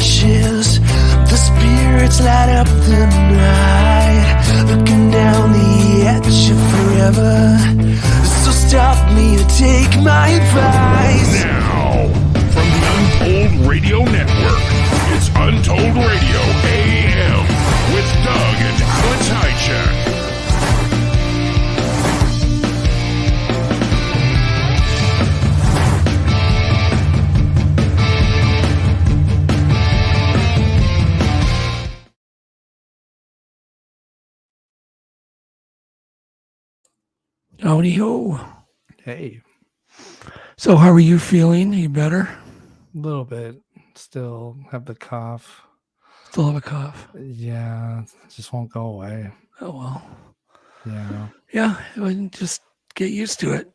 ashes. The spirits light up the night, looking down the edge of forever. So stop me or take my advice. Now, from the Untold Radio Network, it's Untold Radio AM with Doug and Alex Hajicek. Howdy ho. Hey. So how are you feeling? Are you better? A little bit. Still have the cough. Still have a cough? Yeah, it just won't go away. Oh, well. Yeah. Yeah, just get used to it.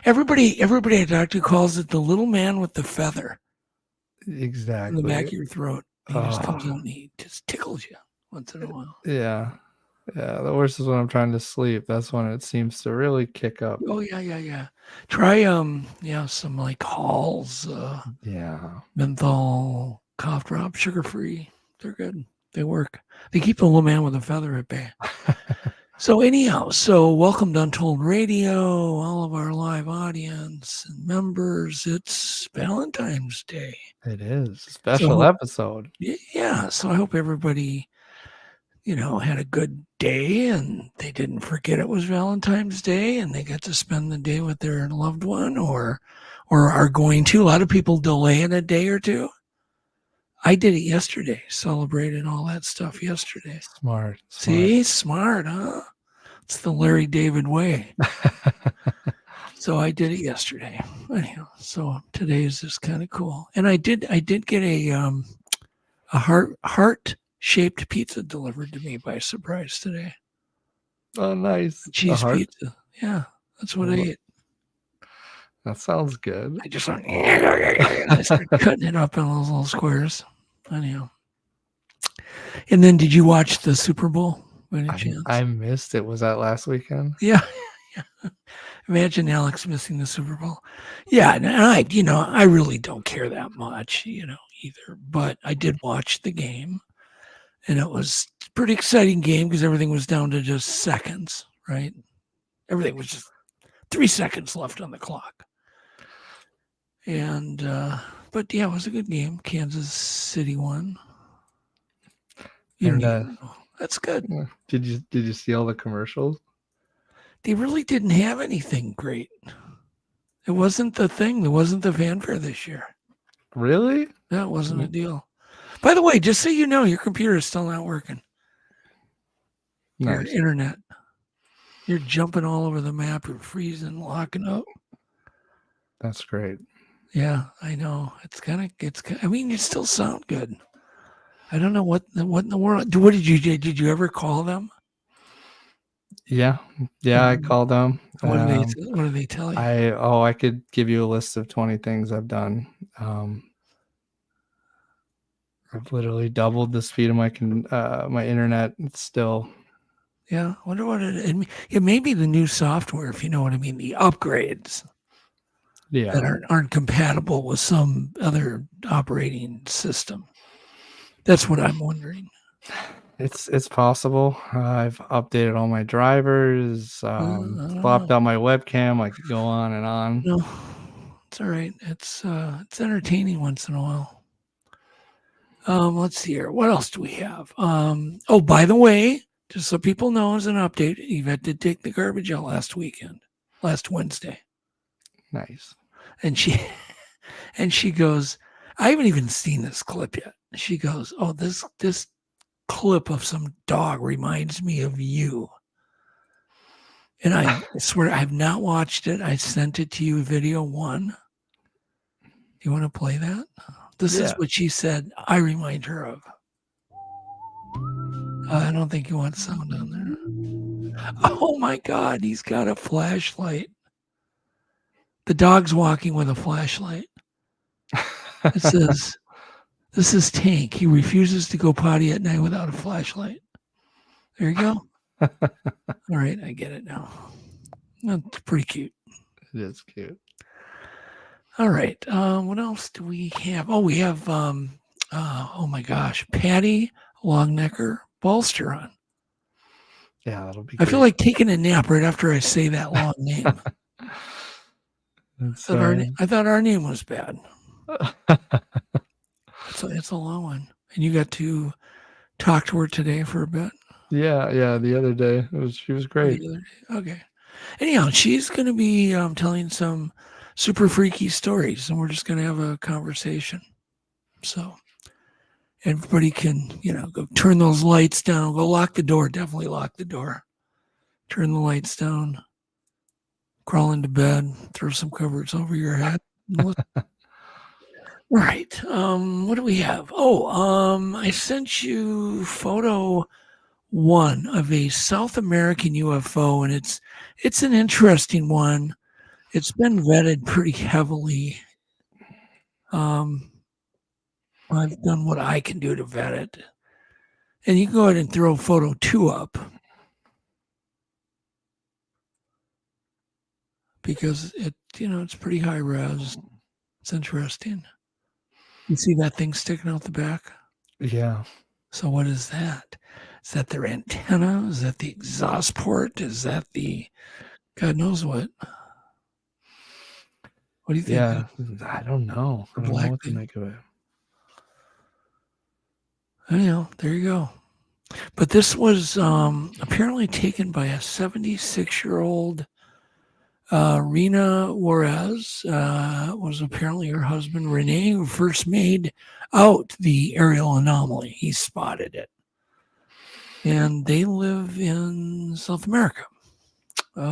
Everybody I talk to calls it the little man with the feather. Exactly. In the back of your throat. He just comes out and he just tickles you once in a while. Yeah. Yeah, the worst is when I'm trying to sleep. That's when it seems to really kick up. Oh, yeah. Try, some like Halls. Menthol, cough drop, sugar-free. They're good. They work. They keep the little man with a feather at bay. So anyhow, welcome to Untold Radio, all of our live audience and members. It's Valentine's Day. It is. Special episode. Yeah, so I hope everybody, had a good day and they didn't forget it was Valentine's Day and they got to spend the day with their loved one or are going to. A lot of people delay it a day or two. I did it yesterday, celebrated all that stuff yesterday. Smart. See, smart, huh? It's the Larry David way. So I did it yesterday. Anyhow, so today is just kind of cool. And I did get a heart-shaped pizza delivered to me by surprise today. Oh, nice. Cheese pizza. Yeah, that's what I ate. That sounds good. I just went, I started cutting it up in those little squares. Anyhow. And then did you watch the Super Bowl by any chance? I missed it. Was that last weekend? Yeah. Imagine Alex missing the Super Bowl. Yeah, and I really don't care that much, either. But I did watch the game, and it was a pretty exciting game because everything was down to just seconds, right? Everything was just 3 seconds left on the clock. And but yeah, it was a good game. Kansas City won. That's good. Did you see all the commercials? They really didn't have anything great. It wasn't the thing. There wasn't the fanfare this year. Really? That wasn't a deal. By the way, just so you know, your computer is still not working. Nice. Your internet. You're jumping all over the map. You're freezing, locking up. That's great. Yeah, I know. You still sound good. I don't know what in the world. What did you ever call them? Yeah, I called them. What do they tell you? I could give you a list of 20 things I've done. I've literally doubled the speed of my internet. It's still. Yeah, I wonder what it may be the new software, if you know what I mean, the upgrades. Yeah. That aren't compatible with some other operating system. That's what I'm wondering. It's possible. I've updated all my drivers, swapped out my webcam. I could go on and on. No, it's all right. It's entertaining once in a while. Let's see here. What else do we have? By the way, just so people know, as an update, Yvette did take the garbage out last Wednesday. Nice. And she goes, I haven't even seen this clip yet. She goes, oh, this clip of some dog reminds me of you. And I swear I have not watched it. I sent it to you, video 1. You want to play that? This is what she said I remind her of. I don't think you want sound on there. Oh my God, he's got a flashlight. The dog's walking with a flashlight. It says, this is Tank. He refuses to go potty at night without a flashlight. There you go. All right, I get it now. That's pretty cute. It is cute. All right. What else do we have? Oh, we have, oh my gosh, Patty Longenecker Balster on. Yeah, that'll be I great. feel like taking a nap right after I say that long name. I thought our name was bad. It's a long one. And you got to talk to her today for a bit? Yeah, the other day. She was great. Okay. Anyhow, she's going to be telling some super freaky stories, and we're just going to have a conversation. So everybody can, go turn those lights down, go lock the door, definitely lock the door, turn the lights down, crawl into bed, throw some covers over your head. Right. What do we have? Oh, I sent you photo 1 of a South American UFO, and it's an interesting one. It's been vetted pretty heavily. I've done what I can do to vet it. And you can go ahead and throw photo 2 up. Because it's pretty high res. It's interesting. You see that thing sticking out the back? Yeah. So what is that? Is that their antenna? Is that the exhaust port? Is that the God knows what? What do you think? Yeah, I don't know. I don't know what to make of it. Anyhow, there you go. But this was apparently taken by a 76-year-old Rena Juarez. Was apparently her husband, Rene, who first made out the aerial anomaly. He spotted it. And they live in South America. They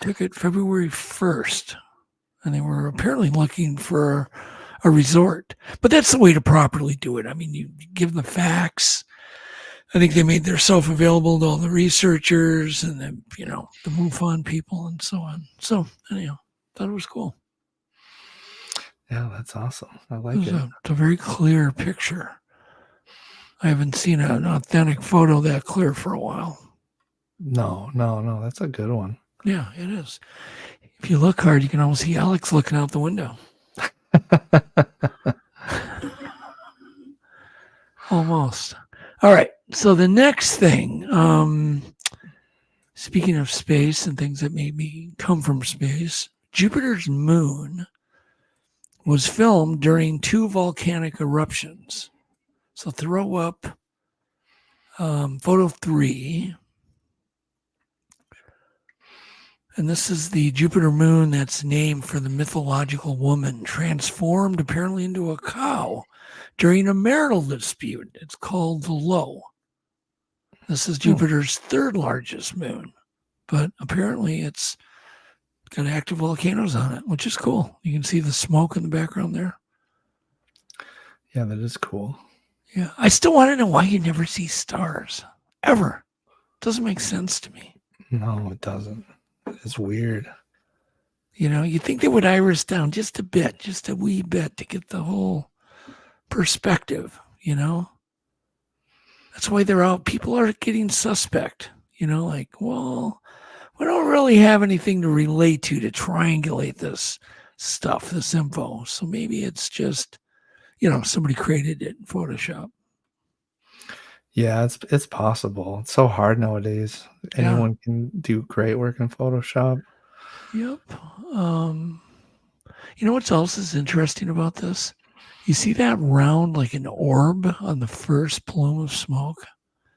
took it February 1st. And they were apparently looking for a resort. But that's the way to properly do it. I mean, you give them the facts. I think they made themselves available to all the researchers and the MUFON people and so on. So anyhow, thought it was cool. Yeah, that's awesome. I like it. It's a very clear picture. I haven't seen an authentic photo that clear for a while. No. That's a good one. Yeah, it is. If you look hard, you can almost see Alex looking out the window. Almost. All right. So the next thing, speaking of space and things that maybe come from space, Jupiter's moon was filmed during 2 volcanic eruptions. So throw up photo 3. And this is the Jupiter moon that's named for the mythological woman transformed apparently into a cow during a marital dispute. It's called the Low. This is Jupiter's 3rd largest moon, but apparently it's got active volcanoes on it, which is cool. You can see the smoke in the background there. Yeah, that is cool. Yeah, I still want to know why you never see stars, ever. Doesn't make sense to me. No, it doesn't. It's weird. You think they would iris down just a bit, just a wee bit to get the whole perspective, That's why they're out. People are getting suspect, like, well, we don't really have anything to relate to triangulate this stuff, this info. So maybe it's just, somebody created it in Photoshop. Yeah, it's possible. It's so hard nowadays. Anyone can do great work in Photoshop. Yep. What else is interesting about this? You see that round, like an orb on the first plume of smoke?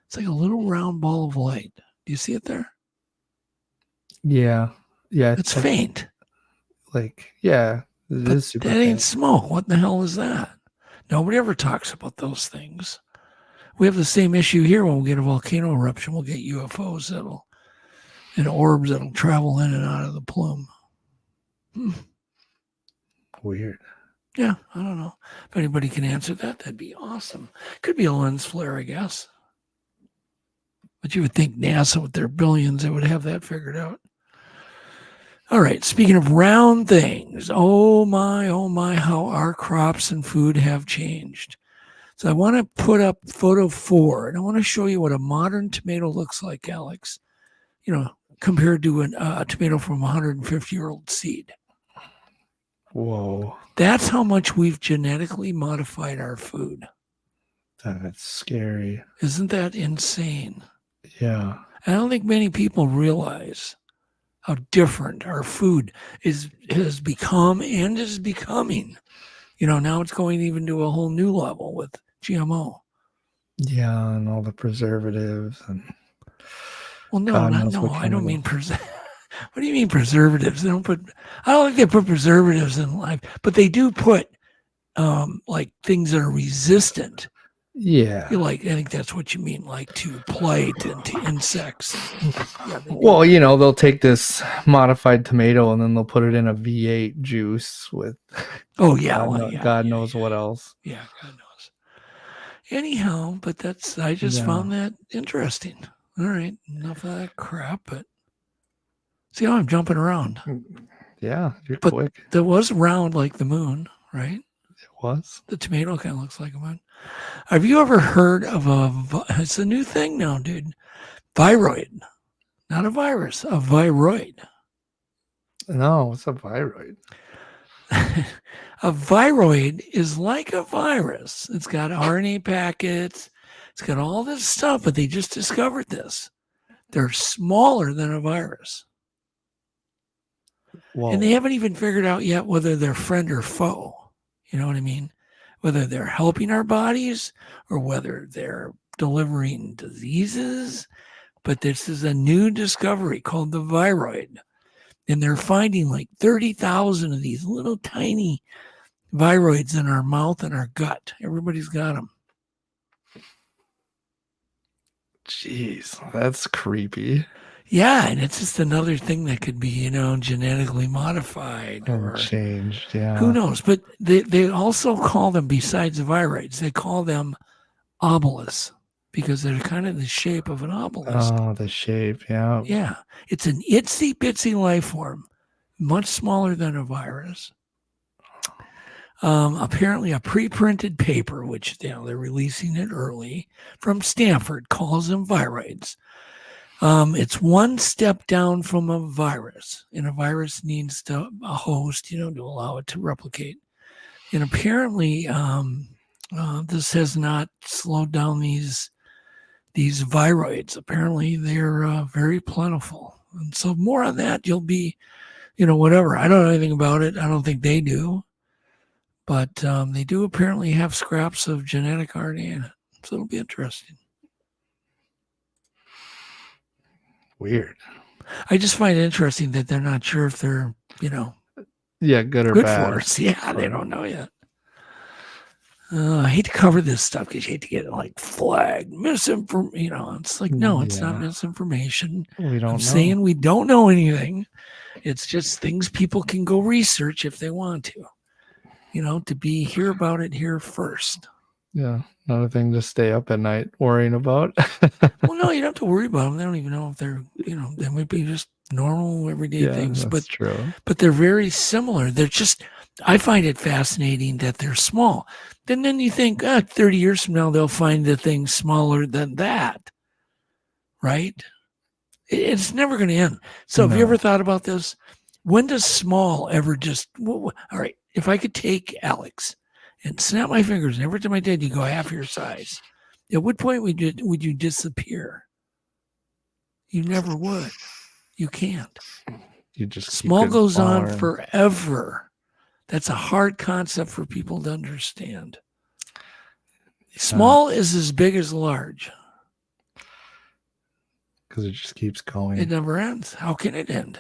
It's like a little round ball of light. Do you see it there? Yeah. It's faint. It is super that faint. ain't smoke. What the hell is that? Nobody ever talks about those things. We have the same issue here when we get a volcano eruption. We'll get UFOs and orbs that'll travel in and out of the plume. Weird. Yeah, I don't know. If anybody can answer that, that'd be awesome. Could be a lens flare, I guess. But you would think NASA, with their billions, they would have that figured out. All right, speaking of round things, oh my, how our crops and food have changed. So I want to put up photo 4, and I want to show you what a modern tomato looks like, Alex, compared to a tomato from a 150-year-old seed. Whoa. That's how much we've genetically modified our food. That's scary. Isn't that insane? Yeah. I don't think many people realize how different our food has become and is becoming. Now it's going even to a whole new level with GMO. Yeah, and all the preservatives and Well, no, God I knows what don't mean chemicals. What do you mean preservatives? I don't think they put preservatives in life, but they do put like things that are resistant. Yeah. I think that's what you mean, like to blight and to insects. Yeah, Well, they'll take this modified tomato and then they'll put it in a V8 juice with God knows what else. Yeah, God knows. Anyhow, but I just found that interesting. All right, enough of that crap, but see how I'm jumping around. Yeah, you're quick. That was round like the moon, right? It was. The tomato kind of looks like a moon. Have you ever heard of it's a new thing now, dude. Viroid. Not a virus, a viroid. No, what's a viroid? A viroid is like a virus. It's got RNA packets. It's got all this stuff, but they just discovered this. They're smaller than a virus. Whoa. And they haven't even figured out yet whether they're friend or foe. You know what I mean? Whether they're helping our bodies or whether they're delivering diseases. But this is a new discovery called the viroid. And they're finding like 30,000 of these little tiny viroids in our mouth and our gut. Everybody's got them. Jeez, that's creepy. Yeah, and it's just another thing that could be, genetically modified or changed. Yeah. Who knows? But they also call them, besides viroids, they call them obelisks because they're kind of the shape of an obelisk. Oh, the shape. Yeah. Yeah. It's an itsy bitsy life form, much smaller than a virus. Apparently a pre-printed paper, which they're releasing it early, from Stanford calls them viroids. It's one step down from a virus, and a virus needs a host, to allow it to replicate. And apparently, this has not slowed down these viroids. Apparently, they're very plentiful. And so more on that, you'll be, whatever. I don't know anything about it. I don't think they do. But they do apparently have scraps of genetic RNA in it. So it'll be interesting. Weird. I just find it interesting that they're not sure if they're, good or good bad. For us. Yeah, they don't know yet. I hate to cover this stuff because you hate to get it flagged, misinformation. It's like, no, it's not misinformation. We don't know. Saying we don't know anything. It's just things people can go research if they want to. To hear about it here first. Yeah, another thing to stay up at night worrying about. Well, no, you don't have to worry about them. They don't even know if they're, they might be just normal everyday things. That's true. But they're very similar. They're just, I find it fascinating that they're small. Then you think, 30 years from now, they'll find the thing smaller than that. Right? It's never going to end. So have you ever thought about this? When does small ever just, all right, if I could take Alex and snap my fingers, and every time I did, you go half your size. At what point would you disappear? You never would. You can't. You just small goes smaller. on forever. That's a hard concept for people to understand. Small is as big as large. Because it just keeps going. It never ends. How can it end?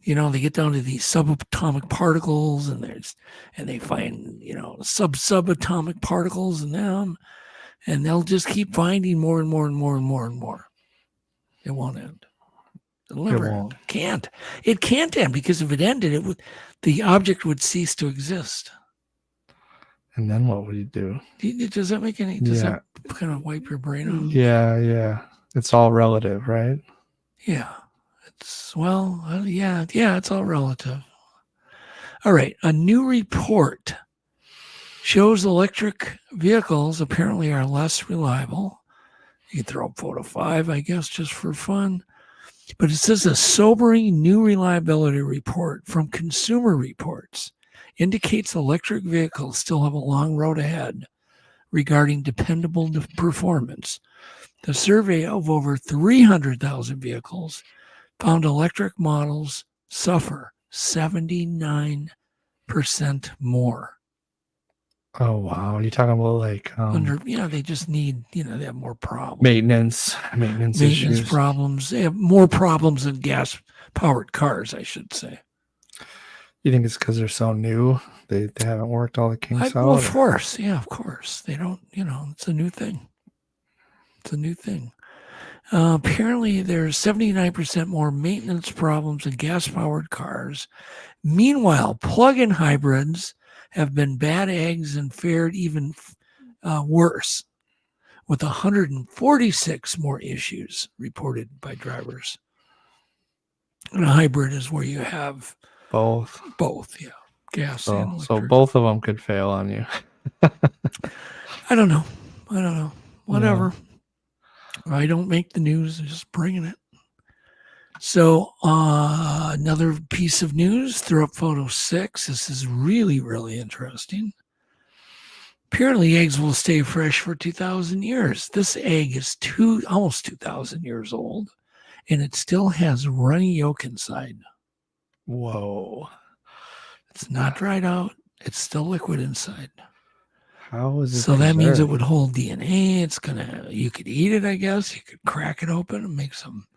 They get down to these subatomic particles, and they find, subatomic particles in them, and they'll just keep finding more and more and more and more and more. It won't end. It'll never end. It can't end, because if it ended, the object would cease to exist. And then what would you do? Does that make any? Does that kind of wipe your brain out? Yeah. It's all relative, right? Yeah. It's all relative. All right. A new report shows electric vehicles apparently are less reliable. You can throw up photo 5, I guess, just for fun. But it says a sobering new reliability report from Consumer Reports indicates electric vehicles still have a long road ahead regarding dependable performance. The survey of over 300,000 vehicles found electric models suffer 79% more. Oh wow, you're talking about like They just need, they have more problems. maintenance issues. Problems. They have more problems than gas-powered cars, I should say. You think it's because they're so new? They haven't worked all the kinks out? Well, of course. Yeah, of course. They don't, it's a new thing. Apparently, there's 79% more maintenance problems in gas-powered cars. Meanwhile, plug-in hybrids have been bad eggs and fared even worse, with 146 more issues reported by drivers. And a hybrid is where you have both, yeah, gas and electric. So both of them could fail on you. I don't know. Whatever. Yeah. I don't make the news, I'm just bringing it. So another piece of news, throw up photo 6. This is really, really interesting. Apparently eggs will stay fresh for 2,000 years. This egg is almost 2,000 years old, and it still has runny yolk inside. Whoa. It's not dried out. It's still liquid inside. How is it? So that means it would hold DNA. You could eat it, I guess. You could crack it open and make some.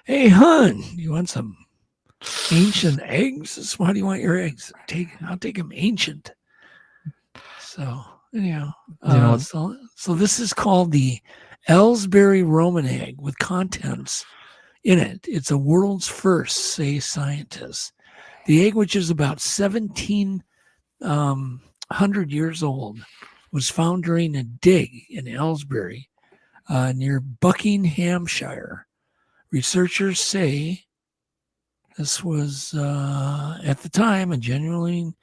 Hey, hon, you want some ancient eggs? How do you want your eggs? I'll take them ancient. So, anyhow, so this is called the Ellsbury Roman egg with contents in it. It's a world's first, say scientists. The egg, which is about 1,700 years old, was found during a dig in Ellsbury near Buckinghamshire. Researchers say this was, at the time, a genuinely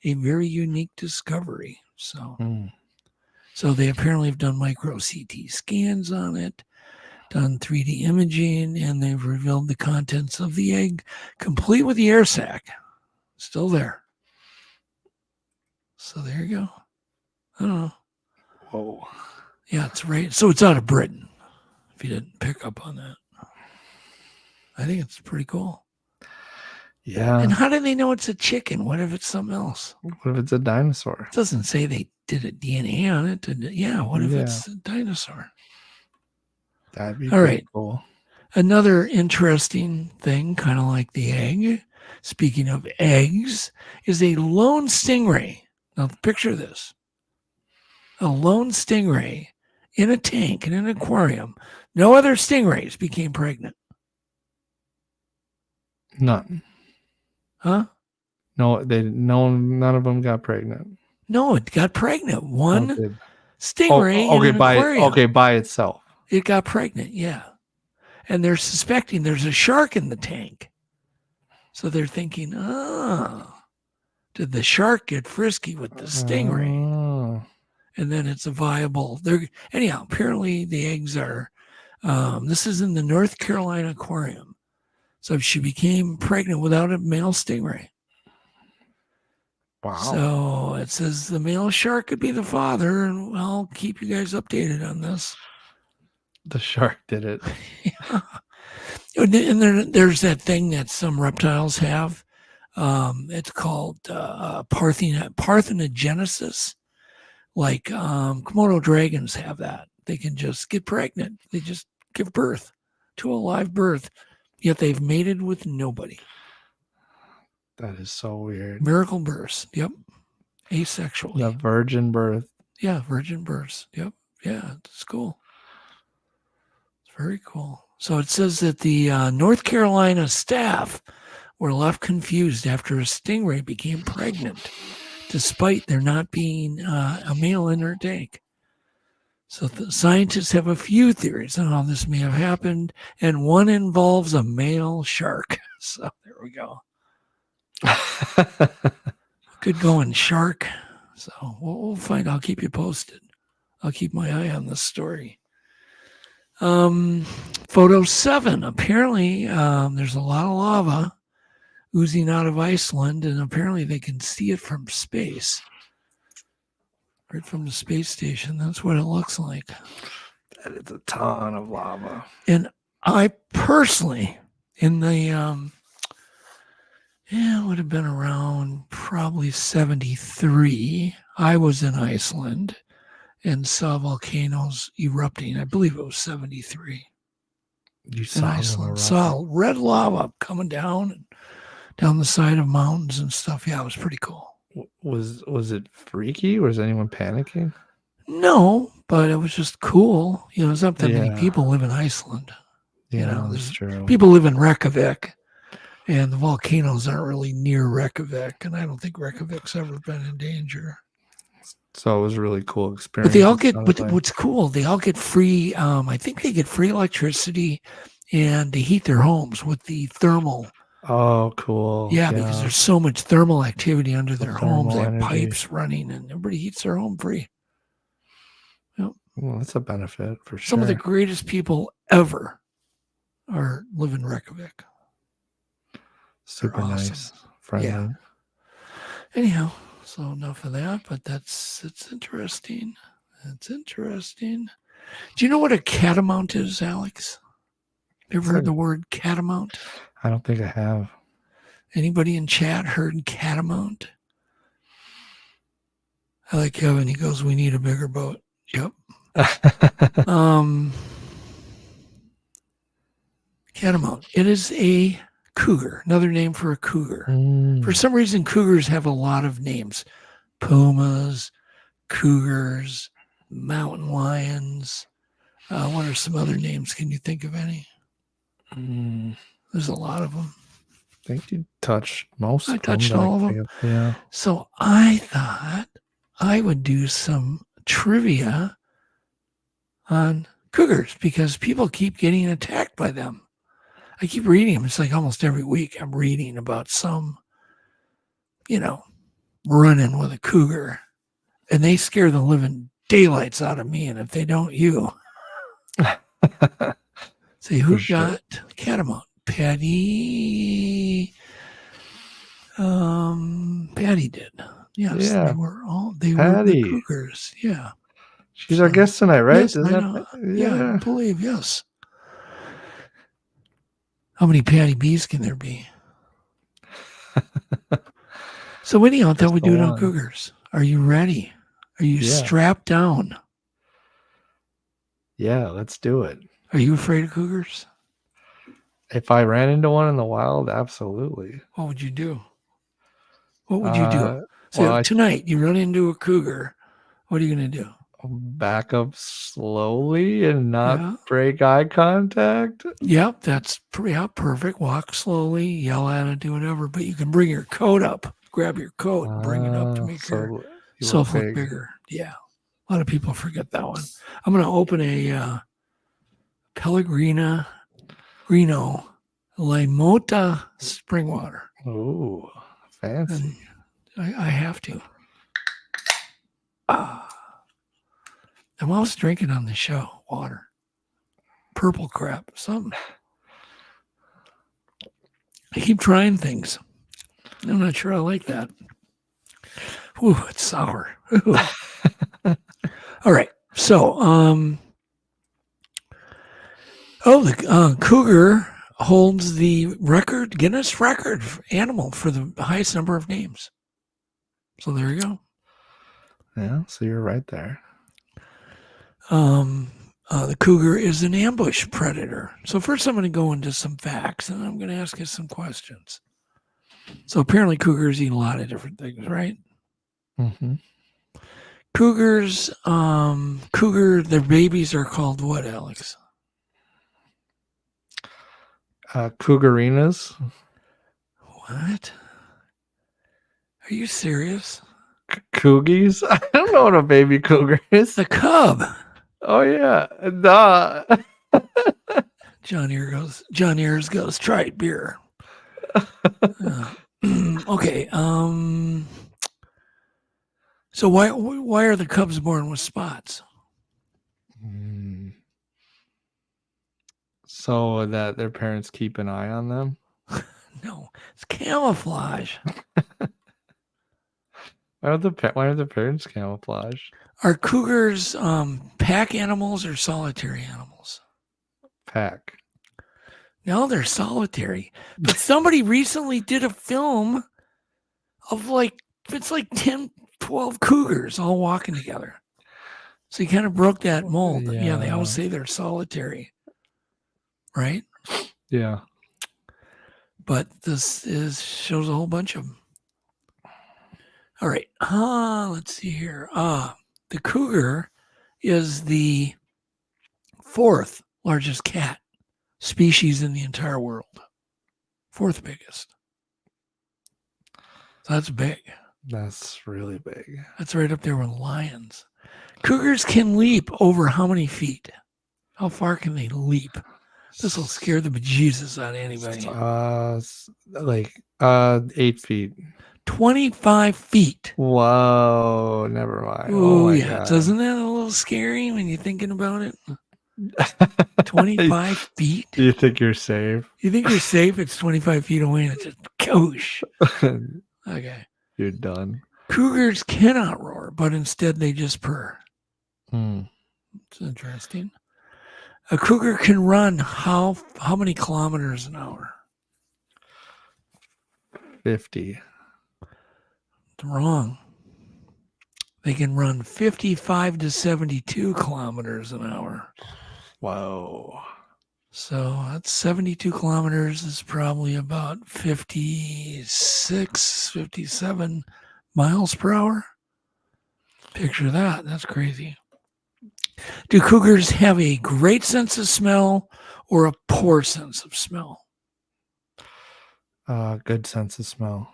a very unique discovery. So they apparently have done micro CT scans on it, done 3D imaging, and they've revealed the contents of the egg, complete with the air sac. Still there. So there you go. I don't know. Whoa. Yeah, it's right. So it's out of Britain, if you didn't pick up on that. I think it's pretty cool. Yeah. And how do they know it's a chicken? What if it's something else? What if it's a dinosaur? It doesn't say they did a DNA on it. What if it's a dinosaur? That'd be all right. Cool. Another interesting thing, kind of like the egg, speaking of eggs, is a lone stingray. Now picture this. A lone stingray in a tank, in an aquarium. No other stingrays became pregnant. None. Huh? No, none of them got pregnant. No, it got pregnant. One stingray in an aquarium. By itself. It got pregnant, yeah. And they're suspecting there's a shark in the tank. So they're thinking, did the shark get frisky with the stingray? Oh. And then it's a viable. Anyhow, apparently the eggs are, this is in the North Carolina aquarium. So she became pregnant without a male stingray. Wow. So it says the male shark could be the father, and I'll keep you guys updated on this. The shark did it. Yeah. And there's that thing that some reptiles have. It's called parthenogenesis. Like Komodo dragons have that. They can just get pregnant. They just give birth to a live birth, yet they've mated with nobody. That is so weird. Miracle births. Yep. Asexual. The virgin birth. Yeah, virgin births. Yep. Yeah, it's cool. It's very cool. So it says that the North Carolina staff were left confused after a stingray became pregnant, despite there not being a male in her tank. So the scientists have a few theories on how this may have happened, and one involves a male shark. So there we go. Good going, shark. So we'll find. I'll keep you posted. I'll keep my eye on this story. Photo 7. Apparently, there's a lot of lava oozing out of Iceland, and apparently they can see it from space. Right from the space station. That's what it looks like. That is a ton of lava. And I personally, in the, it would have been around probably 73, I was in Iceland and saw volcanoes erupting. I believe it was 73. You In saw them Iceland. erupt. Saw red lava coming down and down the side of mountains and stuff. Yeah, it was pretty cool. Was it freaky? Was anyone panicking? No, but it was just cool. There's not that many Yeah. people live in Iceland. Yeah, that's there's true. people live in Reykjavik, and the volcanoes aren't really near Reykjavik, and I don't think Reykjavik's ever been in danger. So it was a really cool experience. But they all get, Sounds but like. what's cool, they all get free, I think they get free electricity, and they heat their homes with the thermal. Oh, cool. Yeah, because there's so much thermal activity under their homes. They have thermal energy. pipes running, and everybody heats their home free. Well, that's a benefit for sure. Some of the greatest people ever live in Reykjavik. Super awesome. nice, friendly. Yeah. Anyhow, so enough of that, but it's interesting. It's interesting. Do you know what a catamount is, Alex? You ever heard the word catamount? I don't think I have. Anybody in chat heard catamount? I like Kevin. He goes, "We need a bigger boat." Yep. Catamount. It is a cougar, another name for a cougar. For some reason, cougars have a lot of names. Pumas, cougars, mountain lions. What are some other names? Can you think of any? There's a lot of them. I think you touched most I of them. touched all of them. Yeah. So I thought I would do some trivia on cougars because people keep getting attacked by them. I keep reading them. It's like almost every week I'm reading about some, running with a cougar. And they scare the living daylights out of me. And if they don't, you. Say, who got catamount? Patty. Patty did. Yes, Yeah. they were the cougars. Yeah. She's our guest tonight, right? Yes, I know. Yeah, I believe, yes. How many Patty B's can there be? So anyhow, I thought we'd do it on cougars. Are you ready? Are you strapped down? Yeah, let's do it. Are you afraid of cougars? If I ran into one in the wild, absolutely. What would you do? What would you do? So well, tonight you run into a cougar. What are you going to do? Back up slowly and not break eye contact. Yep, that's perfect. Walk slowly, yell at it, do whatever. But you can bring your coat up, grab your coat, and bring it up to make yourself look bigger. Yeah, a lot of people forget that one. I'm going to open a Pellegrino Limota spring water. Oh, fancy. And I have to. I'm always drinking on the show water. Purple crap, something. I keep trying things. I'm not sure I like that. Ooh, it's sour. All right. So, the cougar holds the Guinness record animal for the highest number of names. So there you go. Yeah, so you're right there. The cougar is an ambush predator. So first I'm going to go into some facts and I'm going to ask you some questions. So apparently cougars eat a lot of different things, right? Mm-hmm. Cougars, their babies are called what, Alex? Cougarinas. What? Are you serious? Coogies? I don't know what a baby cougar is. The cub. Oh, yeah. Duh. John Ears goes, try it, beer. Okay. So why are the cubs born with spots? So that their parents keep an eye on them? No, it's camouflage. Why are the parents camouflage? Are cougars pack animals or solitary animals? Pack. No, they're solitary. But somebody recently did a film of it's like 10, 12 cougars all walking together. So he kind of broke that mold. Yeah, they always say they're solitary. Right? Yeah. But this shows a whole bunch of them. All right. Let's see here. The cougar is the 4th largest cat species in the entire world. 4th biggest. So that's big. That's really big. That's right up there with lions. Cougars can leap over how many feet? How far can they leap? This will scare the bejesus out of anybody. 8 feet. 25 feet. Whoa, never mind. Oh yeah. God. Doesn't that a little scary when you're thinking about it? 25 feet. Do you think you're safe? You think you're safe? It's 25 feet away and it's just koosh. Okay. You're done. Cougars cannot roar, but instead they just purr. It's interesting. A cougar can run how many kilometers an hour? 50. Wrong. They can run 55 to 72 kilometers an hour. Whoa. So that's 72 kilometers is probably about 56, 57 miles per hour. Picture that. That's crazy. Do cougars have a great sense of smell or a poor sense of smell? Good sense of smell.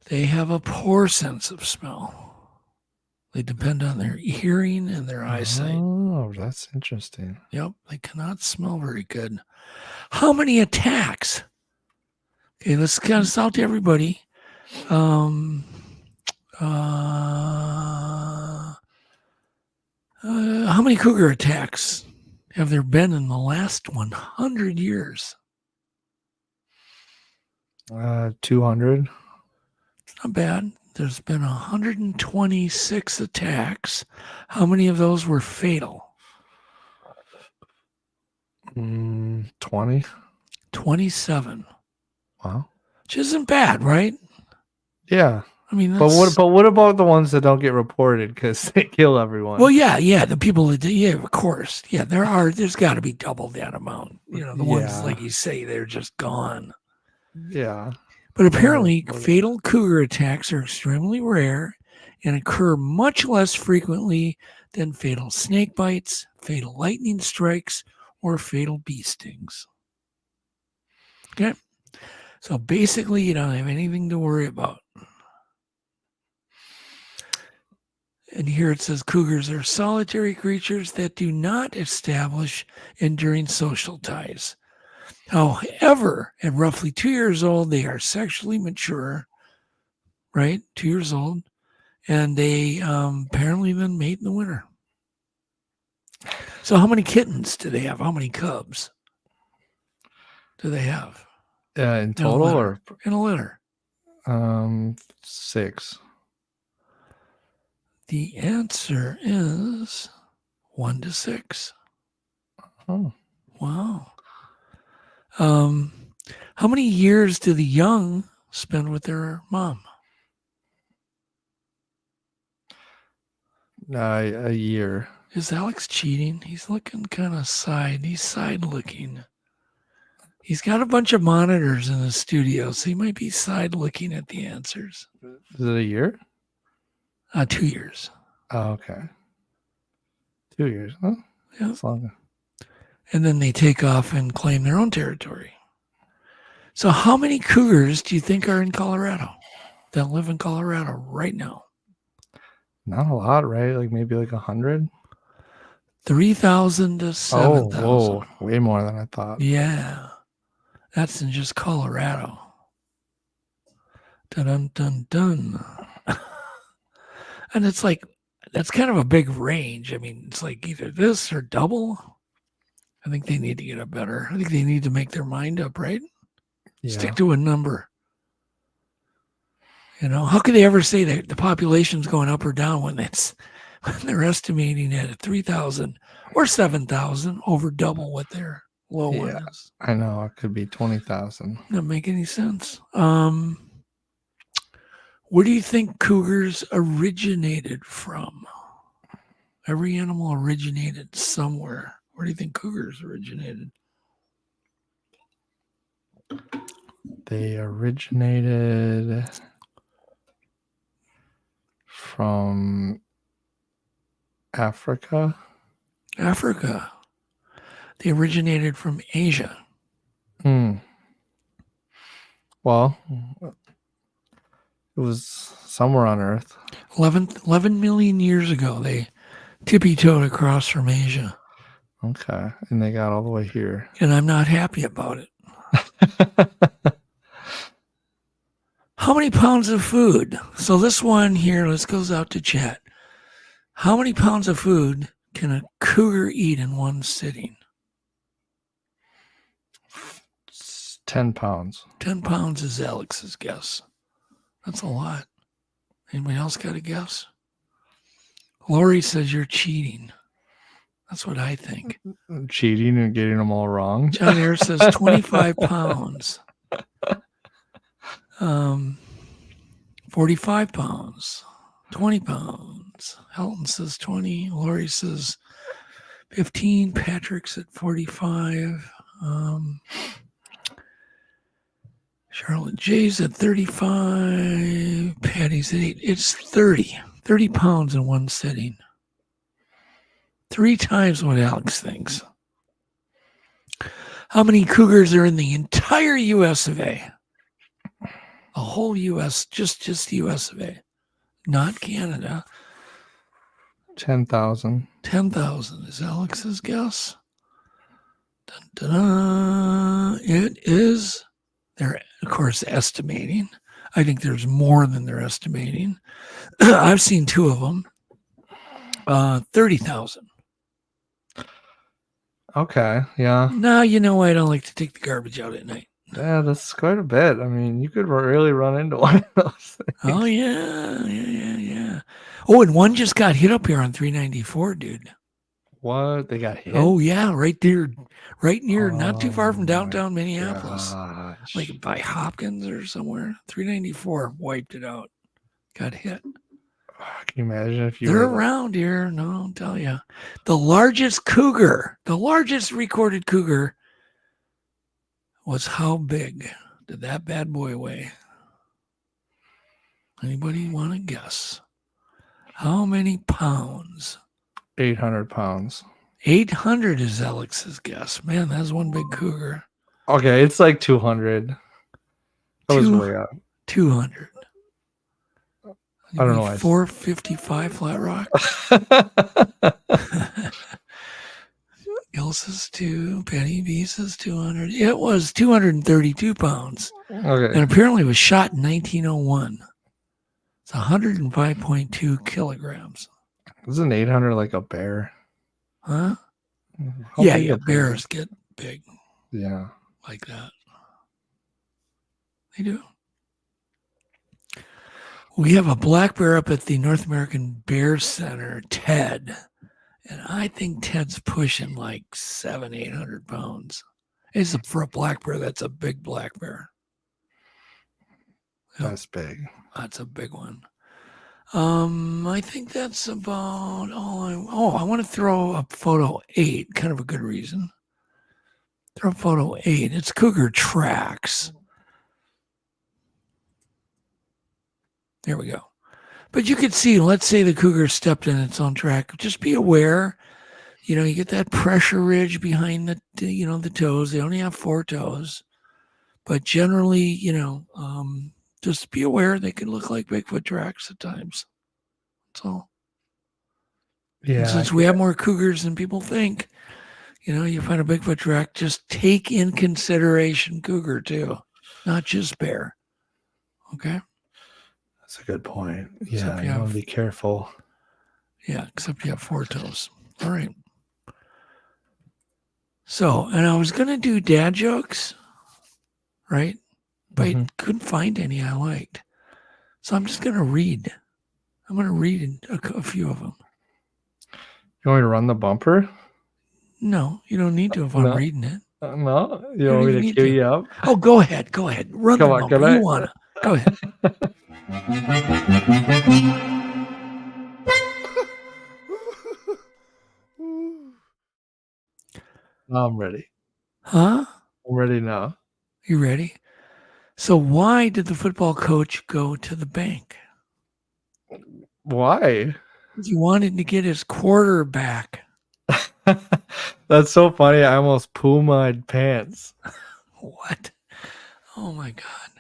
They have a poor sense of smell. They depend on their hearing and their eyesight. Oh, that's interesting. Yep, they cannot smell very good. How many attacks? Okay, let's count this out to everybody. How many cougar attacks have there been in the last 100 years? 200. Not bad. There's been 126 attacks. How many of those were fatal? 20. 27. Wow. Which isn't bad, right? Yeah. I mean, but what about the ones that don't get reported because they kill everyone? Well, yeah, the people that of course, yeah, there's got to be double that amount. The ones like you say, they're just gone. Yeah. But apparently, fatal cougar attacks are extremely rare and occur much less frequently than fatal snake bites, fatal lightning strikes, or fatal bee stings. Okay, so basically, you don't have anything to worry about. And here it says cougars are solitary creatures that do not establish enduring social ties. However, at roughly 2 years old, they are sexually mature, right? 2 years old. And they apparently then mate in the winter. So how many kittens do they have? How many cubs do they have? In total or? In a litter? 6. The answer is 1 to 6. Oh. Wow. How many years do the young spend with their mom? A year. Is Alex cheating? He's looking kind of He's side looking. He's got a bunch of monitors in the studio, so he might be side looking at the answers. Is it a year? 2 years. Oh, okay. 2 years. Huh? Yeah. That's longer. And then they take off and claim their own territory. So how many cougars do you think are in Colorado that live in Colorado right now? Not a lot, right? Like maybe like 100? 3,000 to 7,000. Oh, way more than I thought. Yeah. That's in just Colorado. Dun, dun, dun. And it's like, that's kind of a big range. I mean, it's like either this or double. I think they need to get it better. I think they need to make their mind up, right? Yeah. Stick to a number. How could they ever say that the population's going up or down when they're estimating it at 3,000 or 7,000, over double what their low one is? I know. It could be 20,000. Doesn't make any sense. Where do you think cougars originated from? Every animal originated somewhere. Where do you think cougars originated? They originated from Africa. Africa. They originated from Asia. Well, it was somewhere on Earth. 11 million years ago, they tippy-toed across from Asia. Okay. And they got all the way here. And I'm not happy about it. How many pounds of food? So this one here, let's goes out to chat. How many pounds of food can a cougar eat in one sitting? 10 pounds. 10 pounds is Alex's guess. That's a lot. Anybody else got a guess? Lori says you're cheating. That's what I think. Cheating and getting them all wrong. John Air says 25 pounds. 45 pounds. 20 pounds. Helton says 20. Lori says 15. Patrick's at 45. Charlotte J's at 35. Patty's at 8. It's 30. 30 pounds in one sitting. 3 times what Alex thinks. How many cougars are in the entire U.S. of A? The whole U.S., just the U.S. of A. Not Canada. 10,000. 10,000 is Alex's guess. Dun, dun, dun. It is, they're, of course, estimating. I think there's more than they're estimating. I've seen 2 of them. 30,000. Okay, yeah. No, you know I don't like to take the garbage out at night. Yeah, that's quite a bit. I mean, you could really run into one of those things. Oh, yeah. Oh, and one just got hit up here on 394, dude. What? They got hit? Oh, yeah, right there. Right near, not too far from downtown Minneapolis. Gosh. Like by Hopkins or somewhere. 394 wiped it out. Got hit. Can you imagine if you They're were around here. No, I'll tell you. The largest cougar, the largest recorded cougar was how big did that bad boy weigh? Anybody want to guess? How many pounds? 800 pounds. 800 is Alex's guess. Man, that's one big cougar. Okay, it's like 200. That was way up. 200. I don't know why. 455 Flat Rock. Gil says 2. Penny B says 200. It was 232 pounds. Okay. And apparently it was shot in 1901. It's 105.2 kilograms. Isn't 800 like a bear? Huh? How Yeah, big are bears get big they? Yeah. like that. They do. We have a black bear up at the North American Bear Center, Ted. And I think Ted's pushing like 700-800 pounds. For a black bear, that's a big black bear. That's big. That's a big one. I think that's about all I want to throw up photo 8, kind of a good reason. Throw up photo 8. It's cougar tracks. There we go. But you could see, let's say the cougar stepped in its own track. Just be aware, you get that pressure ridge behind the toes. They only have 4 toes. But generally, just be aware they can look like Bigfoot tracks at times. That's all. Yeah. And since we have more cougars than people think, you find a Bigfoot track, just take in consideration cougar too, not just bear. Okay? That's a good point. Except Yeah, you you want have- to be careful. Yeah, except you have 4 toes. All right. So, and I was gonna do dad jokes, right? But I couldn't find any I liked. So I'm just gonna read. I'm gonna read a few of them. You want me to run the bumper? No, you don't need to if I'm reading it. No, you don't want me even to need cue to. you up? Oh, go ahead. Go ahead. Run Come the on, bumper. can I? You wanna? Go ahead. I'm ready. Huh? I'm ready now. You ready? So why did the football coach go to the bank? Why? He wanted to get his quarterback. That's so funny. I almost poo-myed pants. What? Oh my God.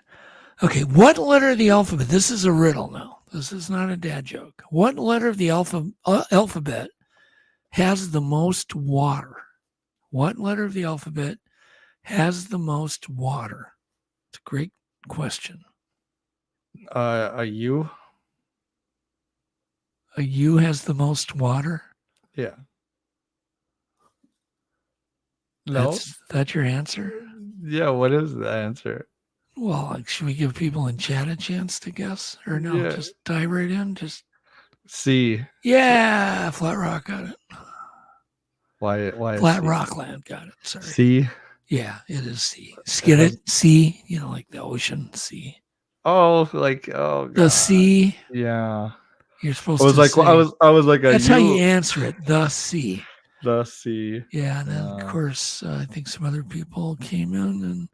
Okay, what letter of the alphabet? This is a riddle now. This is not a dad joke. What letter of the alphabet has the most water? What letter of the alphabet has the most water? It's a great question. A U? A U has the most water? Yeah. No? That's your answer? Yeah, what is the answer? Well, like, should we give people in chat a chance to guess? Or no, Yeah. just dive right in? Just C. yeah, Flat Rock got it. Why Flat C? Rockland got it. Sorry. C? Yeah, it is C. Skid it, sea, like the ocean, sea. Oh, like God. The sea. Yeah. You're supposed I was to like, say. I was like, That's how you answer it. The sea. The C. Yeah, and then of course I think some other people came in and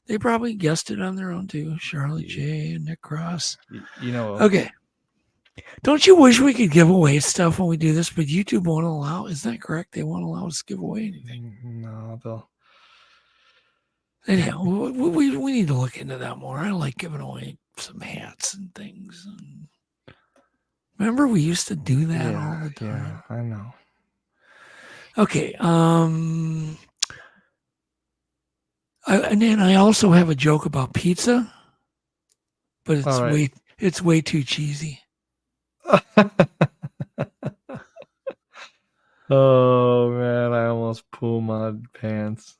they probably guessed it on their own too. Charlie J and Nick Cross. You know. Okay. Don't you wish we could give away stuff when we do this, but YouTube won't allow? Is that correct? They won't allow us to give away anything. No, they'll. Anyhow, we need to look into that more. I like giving away some hats and things. And remember, we used to do that all the time. Yeah, I know. Okay. And then I also have a joke about pizza, but it's way too cheesy. Oh man, I almost poo my pants.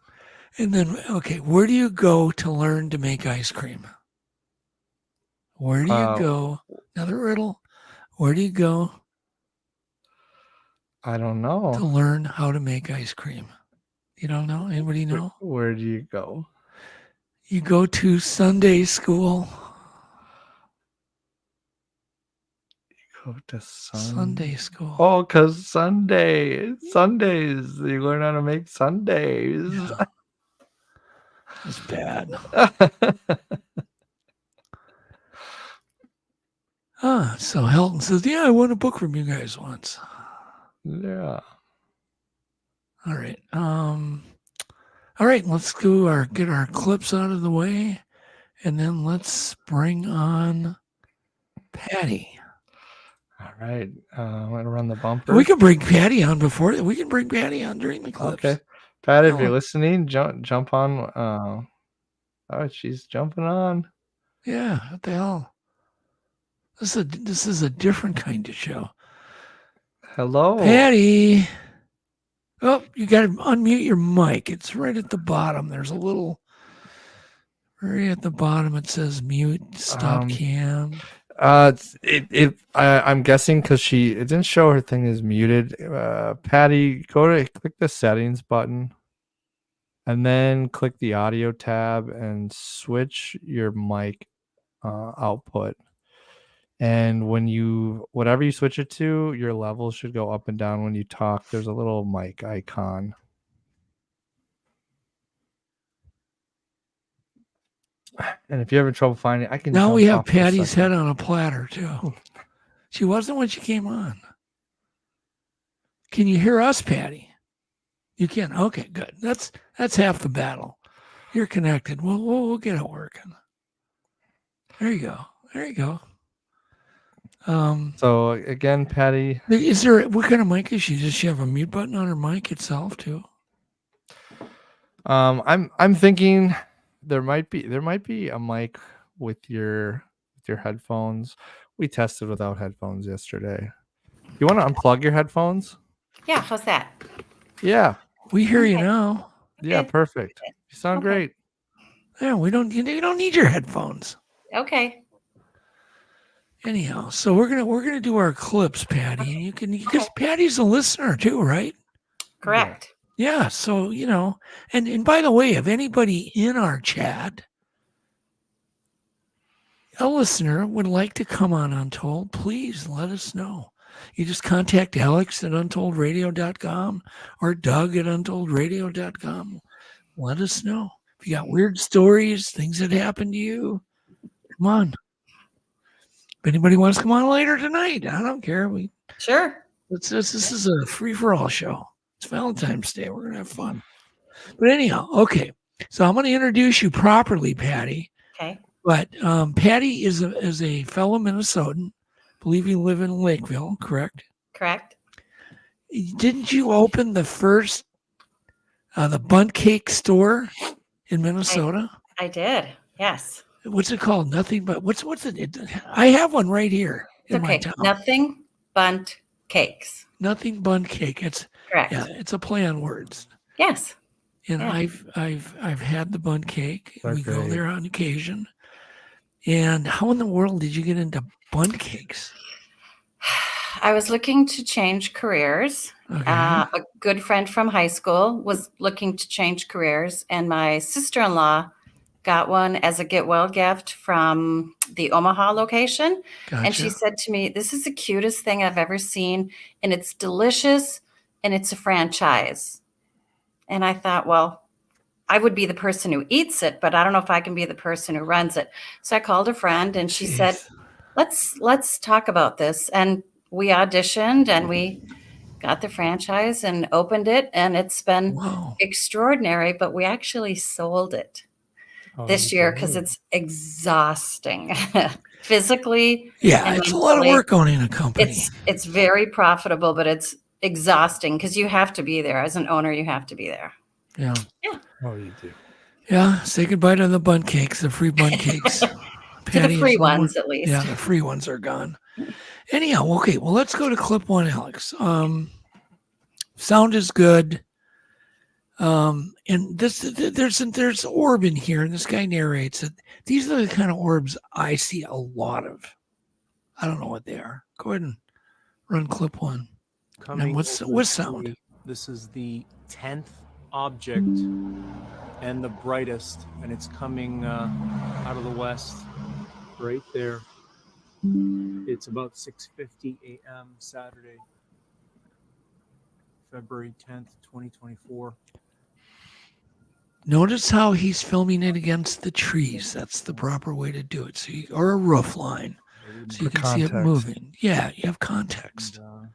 And then, okay, where do you go to learn to make ice cream? Where do you go? Another riddle. Where do you go? I don't know. To learn how to make ice cream. You don't know? Anybody know? Where do you go? You go to Sunday school. You go to Sunday school. Oh, because Sundays, you learn how to make sundaes. Yeah. That's bad. So Helton says, yeah, I won a book from you guys once. Yeah. All right. All right, let's get our clips out of the way, and then let's bring on Patty. All right. I'm gonna run the bumper. We can bring Patty on we can bring Patty on during the clips. Okay. Patty, if you're listening, jump on. Oh, she's jumping on. Yeah, what the hell? This is a different kind of show. Hello, Patty. Oh, you got to unmute your mic. It's right at the bottom. There's a little, right at the bottom. It says mute, stop cam. I'm guessing because it didn't show her thing is muted. Patty, click the settings button, and then click the audio tab and switch your mic output. And whatever you switch it to, your levels should go up and down when you talk. There's a little mic icon. And if you're having trouble finding it, I can. Now we have Patty's head on a platter too. She wasn't when she came on. Can you hear us, Patty? You can. Okay, good. That's half the battle. You're connected. We'll get it working. There you go. So again, Patty, what kind of mic is she? Does she have a mute button on her mic itself too? I'm thinking there might be a mic with your headphones. We tested without headphones yesterday. You want to unplug your headphones? Yeah, how's that? Yeah, we hear you now. Yeah, Okay. perfect. You sound Okay. great. Yeah, you don't need your headphones. Okay. Anyhow, so we're gonna do our clips, Patty, and you can because Okay. Patty's a listener too, right? Correct. Yeah. So and by the way, if anybody in our chat, a listener would like to come on Untold, please let us know. You just contact Alex at untoldradio.com or Doug at untoldradio.com. Let us know. If you got weird stories, things that happened to you, come on. If anybody wants to come on later tonight, I don't care. Sure. This is a free-for-all show. It's Valentine's Day. We're going to have fun. But anyhow, okay. So I'm going to introduce you properly, Patty. Okay. But Patty is a fellow Minnesotan. I believe you live in Lakeville, correct? Correct. Didn't you open the first the Bunt Cake store in Minnesota? I did. Yes. What's it called? Nothing but what's it? I have one right here in my Okay. town. Nothing Bunt Cakes. Nothing Bunt Cake. It's Correct. yeah, it's a play on words. Yes. And Yeah. I've had the Bunt Cake. We go Okay. there on occasion. And how in the world did you get into Bunt Cakes? I was looking to change careers. Okay. A good friend from high school was looking to change careers, and my sister-in-law got one as a get well gift from the Omaha location. Gotcha. And she said to me, "This is the cutest thing I've ever seen, and it's delicious, and it's a franchise." And I thought, well, I would be the person who eats it, but I don't know if I can be the person who runs it. So I called a friend, and she said, let's talk about this. And we auditioned, and we got the franchise and opened it, and it's been Wow. extraordinary, but we actually sold it this year because it's exhausting physically. Yeah, and it's a lot of mentally. work owning a company. It's very profitable, but it's exhausting because you have to be there. As an owner, you have to be there. Yeah. Oh, you do. Yeah. Say goodbye to the Bunt Cakes, the free Bunt Cakes. To Patty the free is no more- ones, at least. Yeah, the free ones are gone. Anyhow, okay. Well, let's go to clip one, Alex. Sound is good. And there's orb in here, and this guy narrates it. These are the kind of orbs I see a lot of. I don't know what they are. Go ahead and run clip one. Coming what's over sound? to- This is the 10th object and the brightest, and it's coming out of the west right there. It's about 6:50 a.m. Saturday, February 10th, 2024. Notice how he's filming it against the trees. That's the proper way to do it. Or a roof line, so you For can see it context. moving. Yeah, you have context. And,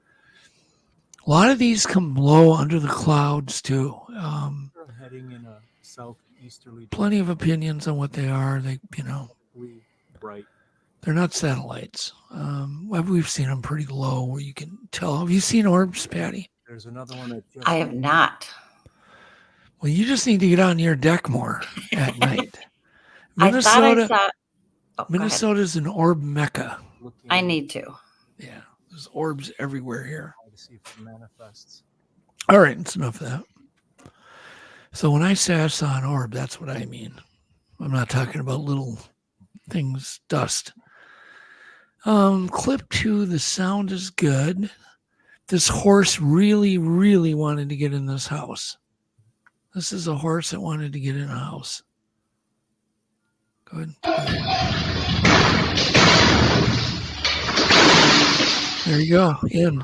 A lot of these come low under the clouds too. we're heading in a southeasterly Plenty of opinions on what they are. directly bright. They're not satellites. We've seen them pretty low where you can tell. Have you seen orbs, Patty? There's another one that just I have not. Well, you just need to get on your deck more at night. I thought I saw. Oh, go ahead. Minnesota's an orb mecca. looking I need to. Yeah, there's orbs everywhere here. to see if it manifests. All right, that's enough of that. So when I say I saw an orb, that's what I mean. I'm not talking about little things, dust. Clip 2, the sound is good. This horse really, really wanted to get in this house. This is a horse that wanted to get in a house. Go ahead. There you go. In.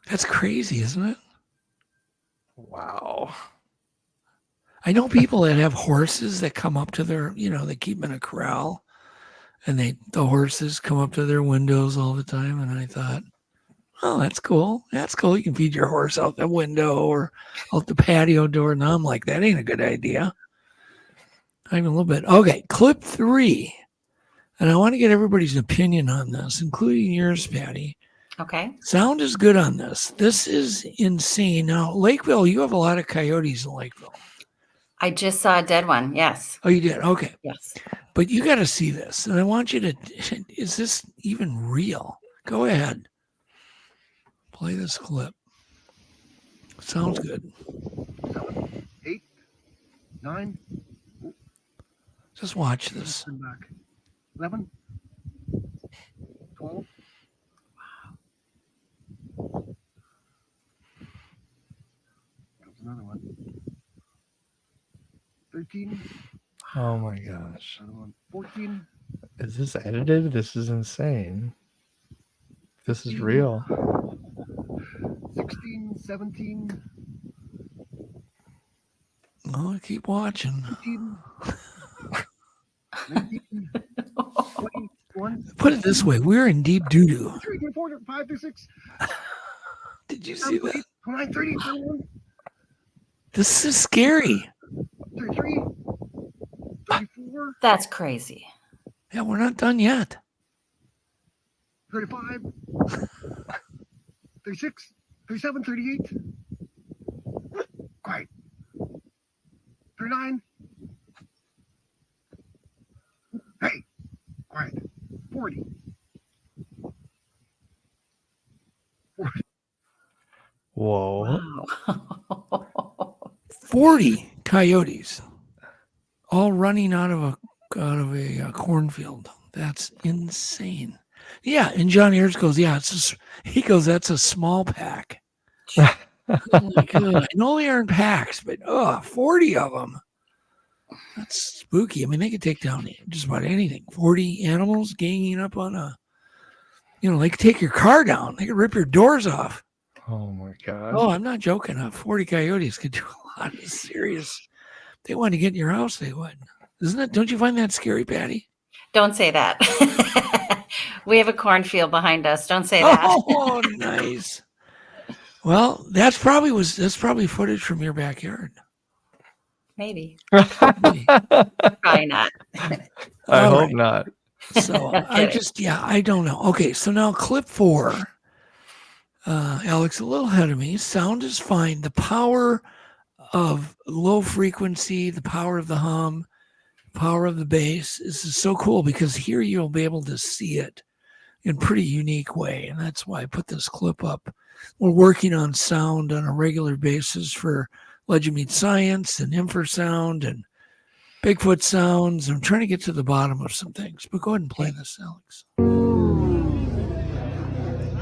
That's crazy, isn't it? Wow. I know people that have horses that come up to their, they keep them in a corral, and the horses come up to their windows all the time. And I thought, oh, that's cool. That's cool. You can feed your horse out the window or out the patio door. Now I'm like, that ain't a good idea. Not even a little bit. Okay, clip 3. And I want to get everybody's opinion on this, including yours, Patty. Okay. Sound is good on this. This is insane. Now, Lakeville, you have a lot of coyotes in Lakeville. I just saw a dead one. Yes. Oh, you did? Okay. Yes. But you got to see this. And I want you to, is this even real? Go ahead. Play this clip. Sounds good. 7, 8, 9. Just watch this. Turn back. 11, 12. Comes another one. 13. Oh my gosh. Another one. 14. Is this edited? This is insane. This is real. 16, 17. Oh, keep watching. 18. 19. 21. Put it this way, we're in deep doo-doo. 3, 4, 5, 6. Did you see that? 29, 30, 31. This is scary. 33. 34. That's crazy. Yeah, we're not done yet. 35. 36. 37, 38. Quiet. 39. Hey, quiet. 40. 40. Whoa. Wow. 40 coyotes all running out of a cornfield. That's insane. Yeah, and John Ayers goes, yeah, he goes, that's a small pack. Oh my God. I know they aren't packs, but 40 of them. That's spooky. I mean, they could take down just about anything. 40 animals ganging up on they could take your car down. They could rip your doors off. Oh my God. Oh, I'm not joking. 40 coyotes could do a lot of serious. If they want to get in your house, they would. Isn't it? Don't you find that scary, Patty? Don't say that. We have a cornfield behind us. Don't say that. Oh, nice. Well, that's probably footage from your backyard. Maybe. Probably. Probably not. I All hope right. not. So I don't know. Okay, so now clip 4. Alex, a little ahead of me. Sound is fine. The power of low frequency, the power of the hum, power of the bass. This is so cool because here you'll be able to see it in a pretty unique way. And that's why I put this clip up. We're working on sound on a regular basis for Legend Meets Science and infrasound and Bigfoot sounds. I'm trying to get to the bottom of some things, but go ahead and play this, Alex.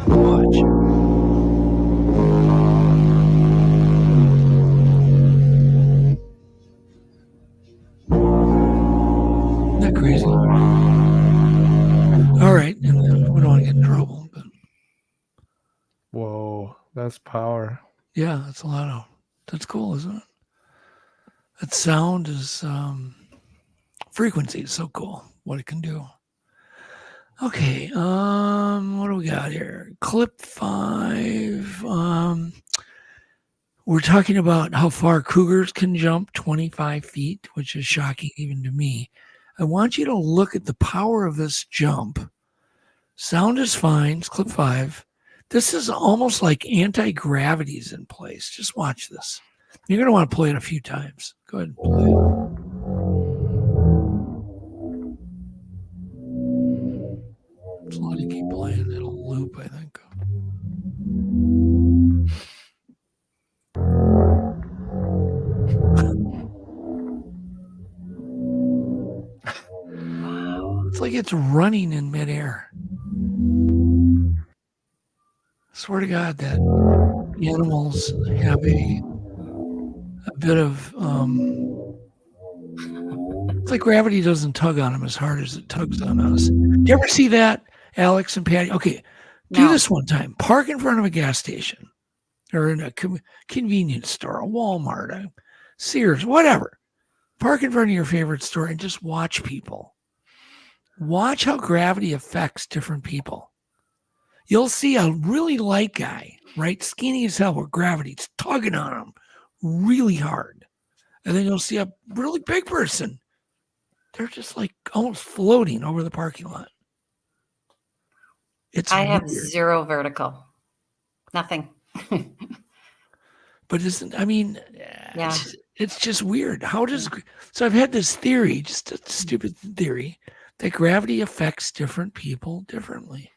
Watch. Isn't that crazy? All right, and then we don't want to get in trouble, but Whoa, that's power. yeah, that's cool, isn't it? That sound is frequency is so cool. What it can do. Okay, what do we got here? Clip 5. We're talking about how far cougars can jump, 25 feet, which is shocking even to me. I want you to look at the power of this jump. Sound is fine. It's clip 5. This is almost like anti-gravity is in place. Just watch this. You're going to want to play it a few times. Go ahead and play it. Just let it keep playing. It'll loop, I think. It's like it's running in midair. I swear to God that animals have a bit of it's like gravity doesn't tug on them as hard as it tugs on us. Do you ever see that, Alex and Patty? Okay, do this one time. Park in front of a gas station or in a convenience store, a Walmart, a Sears, whatever. Park in front of your favorite store and just watch people. Watch how gravity affects different people. You'll see a really light guy, right? Skinny as hell with gravity's tugging on him really hard. And then you'll see a really big person. They're just like almost floating over the parking lot. I have weird. zero vertical. Nothing. But Yeah. it's just weird. So I've had this theory, just a stupid theory, that gravity affects different people differently.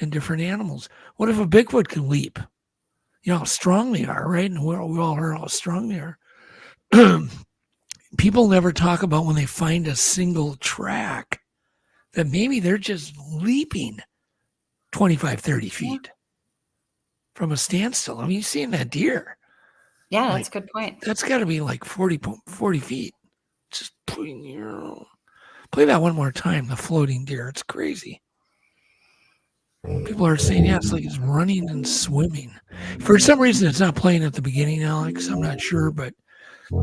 and different animals. What if a Bigfoot can leap? You know how strong they are, right? And we all heard how strong they are. People never talk about when they find a single track that maybe they're just leaping 25, 30 feet from a standstill. I mean, you've seen that deer. Yeah, Like, that's a good point. That's got to be like 40 feet. Just play that one more time, the floating deer. It's crazy. People are saying, yeah, it's like it's running and swimming. For some reason, it's not playing at the beginning, Alex. I'm not sure, but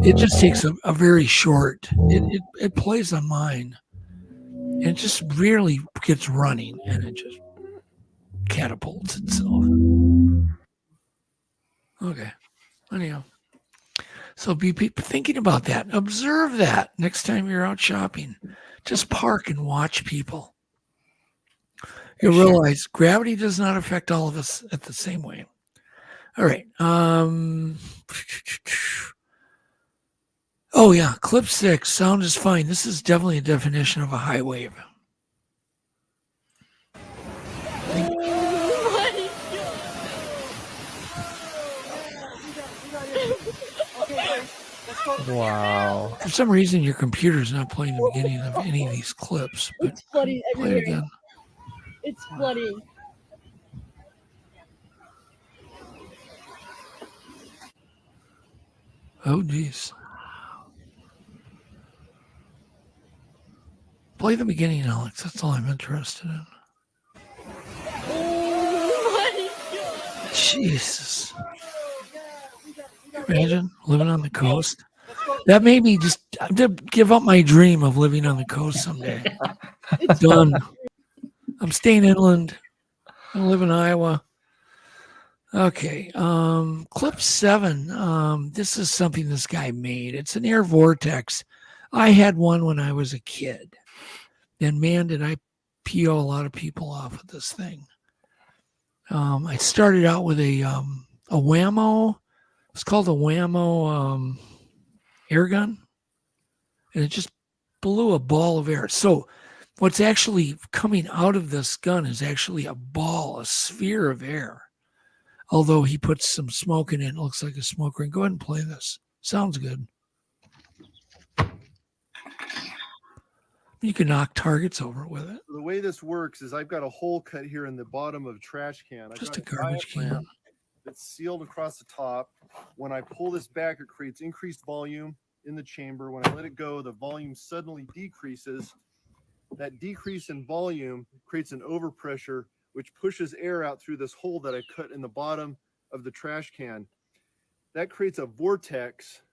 it just takes a very short, it plays on mine. And it just really gets running, and it just catapults itself. Okay. Anyhow. So be thinking about that. Observe that next time you're out shopping. Just park and watch people. You'll realize gravity does not affect all of us at the same way. All right. Oh, yeah. Clip 6. Sound is fine. This is definitely a definition of a high wave. Wow. For some reason, your computer's not playing the beginning of any of these clips. But It's flooding play it everywhere. again. It's flooding. Oh, geez. Play the beginning, Alex. That's all I'm interested in. Jesus. Imagine living on the coast. That made me just give up my dream of living on the coast someday. Done. I'm staying inland. I live in Iowa. Okay. Clip 7. This is something this guy made. It's an air vortex. I had one when I was a kid. And man, did I PO a lot of people off with this thing. I started out with a Whammo. It's called a Whammo air gun. And it just blew a ball of air. So what's actually coming out of this gun is actually a ball, a sphere of air. Although he puts some smoke in it. It looks like a smoke ring. Go ahead and play this. Sounds good. You can knock targets over with it. The way this works is I've got a hole cut here in the bottom of a trash can. I've Just got a garbage can. diaphragm that's sealed across the top. When I pull this back, it creates increased volume in the chamber. When I let it go, the volume suddenly decreases. That decrease in volume creates an overpressure, which pushes air out through this hole that I cut in the bottom of the trash can. That creates a vortex,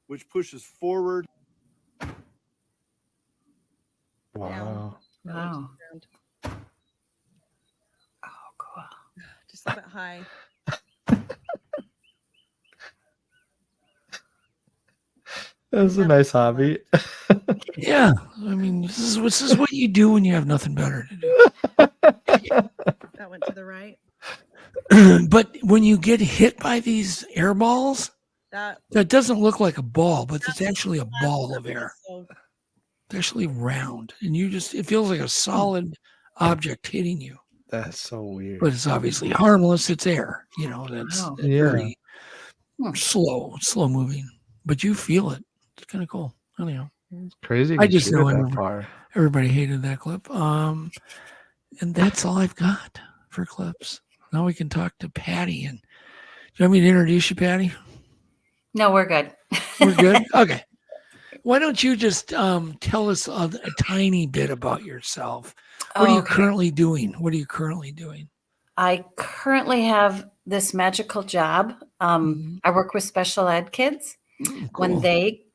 which pushes forward. Wow. Wow. Oh, cool. Just a bit high. That's a nice hobby. Yeah. I mean, this is what you do when you have nothing better to do. That went to the right. But when you get hit by these air balls, That doesn't look like a ball, but it's actually a ball of air. So It's actually round. And it feels like a solid object hitting you. That's so weird. But it's obviously harmless. It's air. That's Wow. very slow moving. But you feel it. It's kind of cool. Anyhow. It's crazy. I just know that far. Everybody hated that clip. And that's all I've got for clips. Now we can talk to Patty. And do you want me to introduce you, Patty? No, we're good. We're good? Okay. Why don't you just tell us a tiny bit about yourself? What are you currently doing? I currently have this magical job. I work with special ed kids. Cool.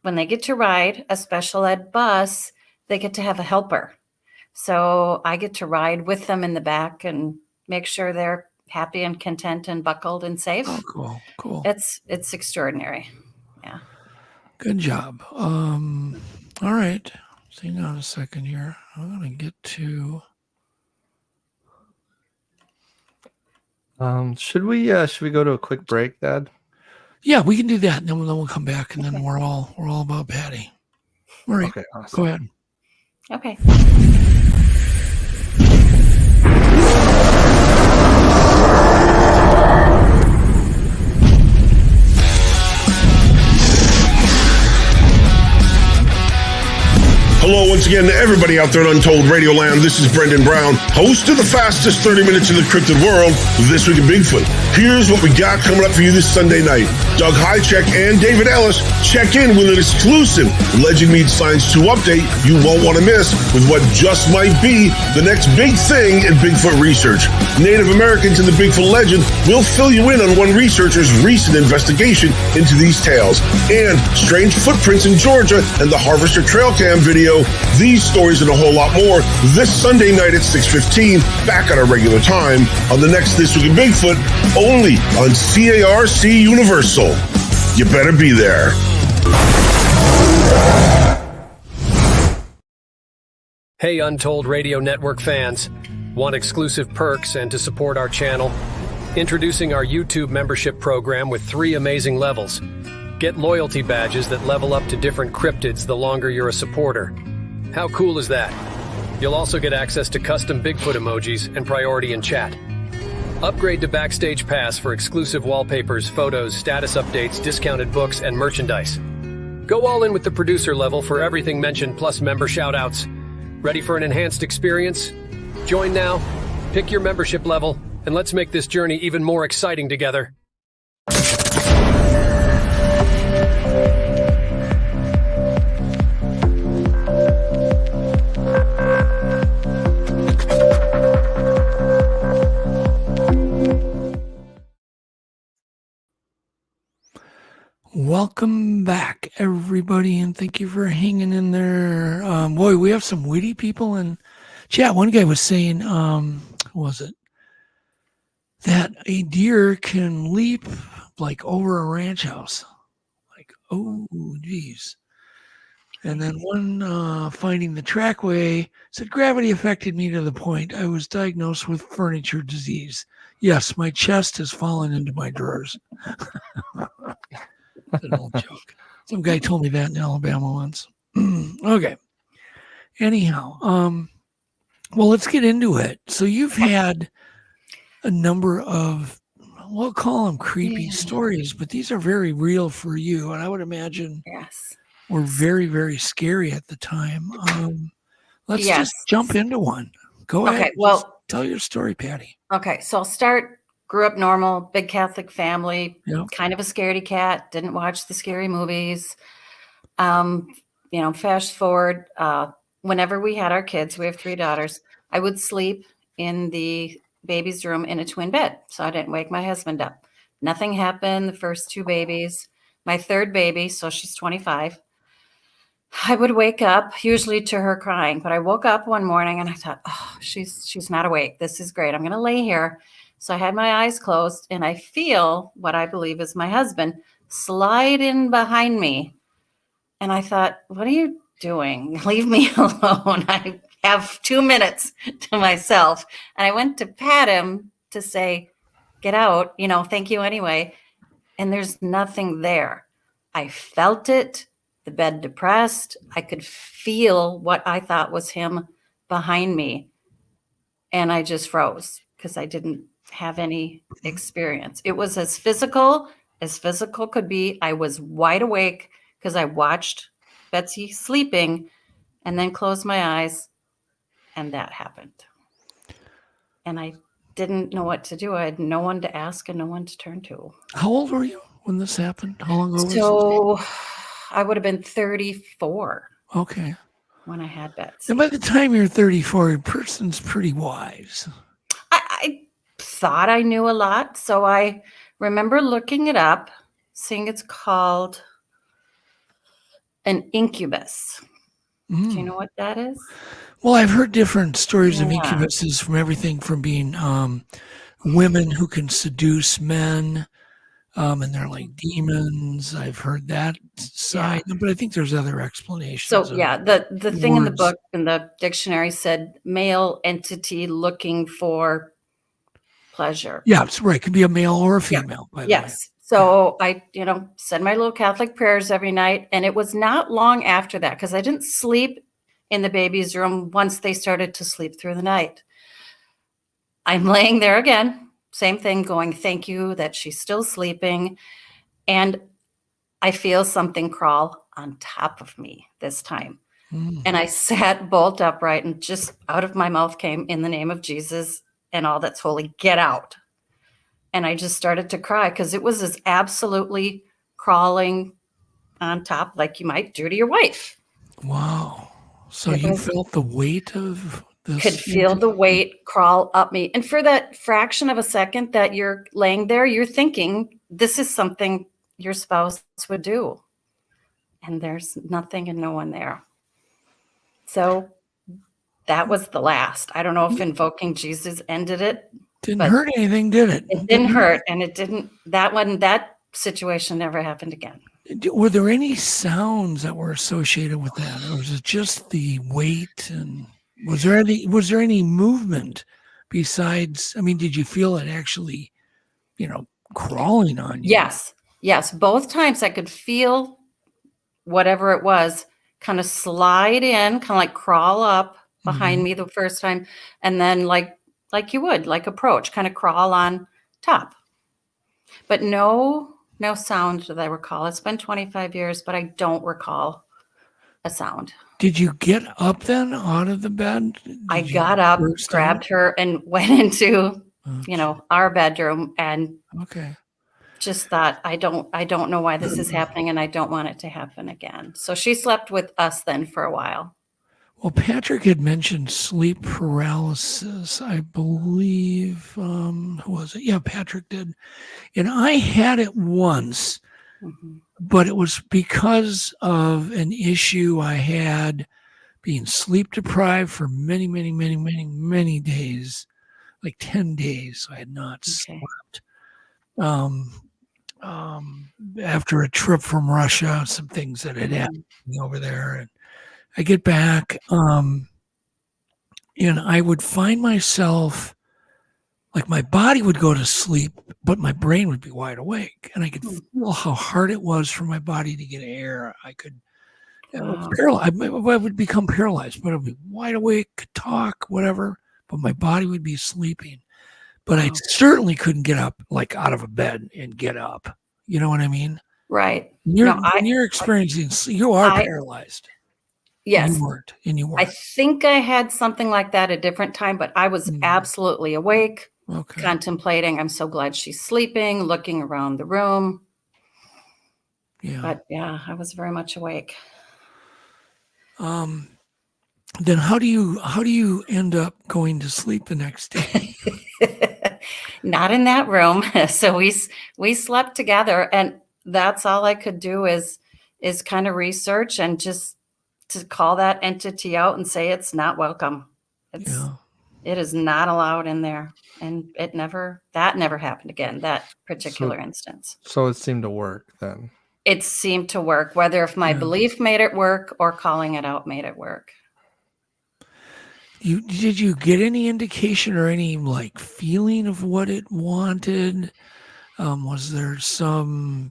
When they get to ride a special ed bus, they get to have a helper. So I get to ride with them in the back and make sure they're happy and content and buckled and safe. Oh, cool. It's extraordinary. Yeah. Good job. All right. Hang on a second here. I'm going to get to... Should we go to a quick break, Dad? Yeah, we can do that. And then we'll come back, and then we're all about Patty. All right. Okay, awesome. Go ahead. Okay. Once again, to everybody out there in Untold Radio Land, this is Brendan Brown, host of the fastest 30 minutes in the cryptid world, This Week in Bigfoot. Here's what we got coming up for you this Sunday night. Doug Hajicek and David Ellis check in with an exclusive Legend Meets Science 2 update you won't want to miss with what just might be the next big thing in Bigfoot research. Native Americans in the Bigfoot legend will fill you in on one researcher's recent investigation into these tales, and strange footprints in Georgia and the Harvester Trail Cam video. These stories and a whole lot more this Sunday night at 6:15, back at our regular time on the next This Week in Bigfoot, only on CARC Universal. You better be there. Hey, Untold Radio Network fans. Want exclusive perks and to support our channel? Introducing our YouTube membership program with 3 amazing levels. Get loyalty badges that level up to different cryptids the longer you're a supporter. How cool is that? You'll also get access to custom Bigfoot emojis and priority in chat. Upgrade to Backstage Pass for exclusive wallpapers, photos, status updates, discounted books, and merchandise. Go all in with the producer level for everything mentioned plus member shoutouts. Ready for an enhanced experience? Join now, pick your membership level, and let's make this journey even more exciting together. Welcome back, everybody, and thank you for hanging in there. Boy, we have some witty people in chat. One guy was saying, what was it? That a deer can leap like over a ranch house. Like, oh, geez. And then one finding the trackway said, gravity affected me to the point I was diagnosed with furniture disease. Yes, my chest has fallen into my drawers. That's an old joke. Some guy told me that in Alabama once. Okay. Anyhow, well, let's get into it. So you've had a number of, we'll call them creepy stories, but these are very real for you. And I would imagine were very, very scary at the time. Let's just jump into one. Go ahead. Well, tell your story, Patty. Okay. So I'll start. Grew up normal, big Catholic family, kind of a scaredy cat, didn't watch the scary movies. Fast forward, whenever we had our kids, we have 3 daughters, I would sleep in the baby's room in a twin bed. So I didn't wake my husband up. Nothing happened the first 2 babies. My 3rd baby, so she's 25, I would wake up usually to her crying, but I woke up one morning and I thought, oh, she's not awake. This is great. I'm going to lay here. So I had my eyes closed and I feel what I believe is my husband slide in behind me. And I thought, what are you doing? Leave me alone. I have 2 minutes to myself. And I went to pat him to say, get out, thank you anyway. And there's nothing there. I felt it, the bed depressed. I could feel what I thought was him behind me. And I just froze because I didn't have any experience. It was as physical could be. I was wide awake because I watched Betsy sleeping and then closed my eyes and that happened. And I didn't know what to do. I had no one to ask and no one to turn to. How old were you when this happened? How long ago was So I would have been 34. Okay. When I had Betsy. And by the time you're 34, your person's pretty wise. I thought I knew a lot. So I remember looking it up, seeing it's called an incubus. Do you know what that is? Well, I've heard different stories of incubuses from everything from being women who can seduce men, and they're like demons. I've heard that side, but I think there's other explanations. So the thing in the book, in the dictionary said male entity looking for pleasure. Yeah, it's right. It could be a male or a female. By the way. So I, said my little Catholic prayers every night. And it was not long after that, because I didn't sleep in the baby's room once they started to sleep through the night. I'm laying there again, same thing, going, thank you that she's still sleeping. And I feel something crawl on top of me this time. And I sat bolt upright, and just out of my mouth came, "In the name of Jesus and all that's holy, get out." And I just started to cry because it was as absolutely crawling on top like you might do to your wife. Wow. So It you was- felt the weight of this? Could feel the weight crawl up me. And for that fraction of a second that you're laying there, you're thinking this is something your spouse would do. And there's nothing and no one there. So that was the last. I don't know if invoking Jesus ended it. Didn't but hurt anything, did it? It didn't hurt. And it didn't, that situation never happened again. Were there any sounds that were associated with that, or was it just the weight? And was there any movement besides? I mean, did you feel it actually, crawling on you? Yes. Both times I could feel whatever it was kind of slide in, kind of like crawl up behind me the first time, and then like you would, like approach, kind of crawl on top. But no sound that I recall. It's been 25 years, but I don't recall a sound. Did you get up then out of the bed? I got up, grabbed her, and went into, our bedroom, and Okay. just thought, I don't know why this is happening, and I don't want it to happen again. So she slept with us then for a while. Well, Patrick had mentioned sleep paralysis, I believe. Who was it? Yeah, Patrick did. And I had it once, but it was because of an issue I had being sleep deprived for many, many, many, many, many days, like 10 days. I had not slept. After a trip from Russia, some things that had happened over there, and I get back, and I would find myself, like my body would go to sleep, but my brain would be wide awake, and I could feel how hard it was for my body to get air. I could, I would become paralyzed, but I'd be wide awake, could talk, whatever, but my body would be sleeping. But I certainly couldn't get up, like out of a bed and get up. You know what I mean? Right. When you're experiencing, you are paralyzed. Yes. And you weren't. I think I had something like that a different time, but I was absolutely awake, contemplating. I'm so glad she's sleeping, looking around the room. Yeah. But yeah, I was very much awake. Then how do you end up going to sleep the next day? Not in that room. So we slept together, and that's all I could do is kind of research and just to call that entity out and say it's not welcome. It is not allowed in there. And that never happened again, that particular instance. So it seemed to work then. It seemed to work, whether if my belief made it work or calling it out made it work. Did you get any indication or any like feeling of what it wanted? Was there some,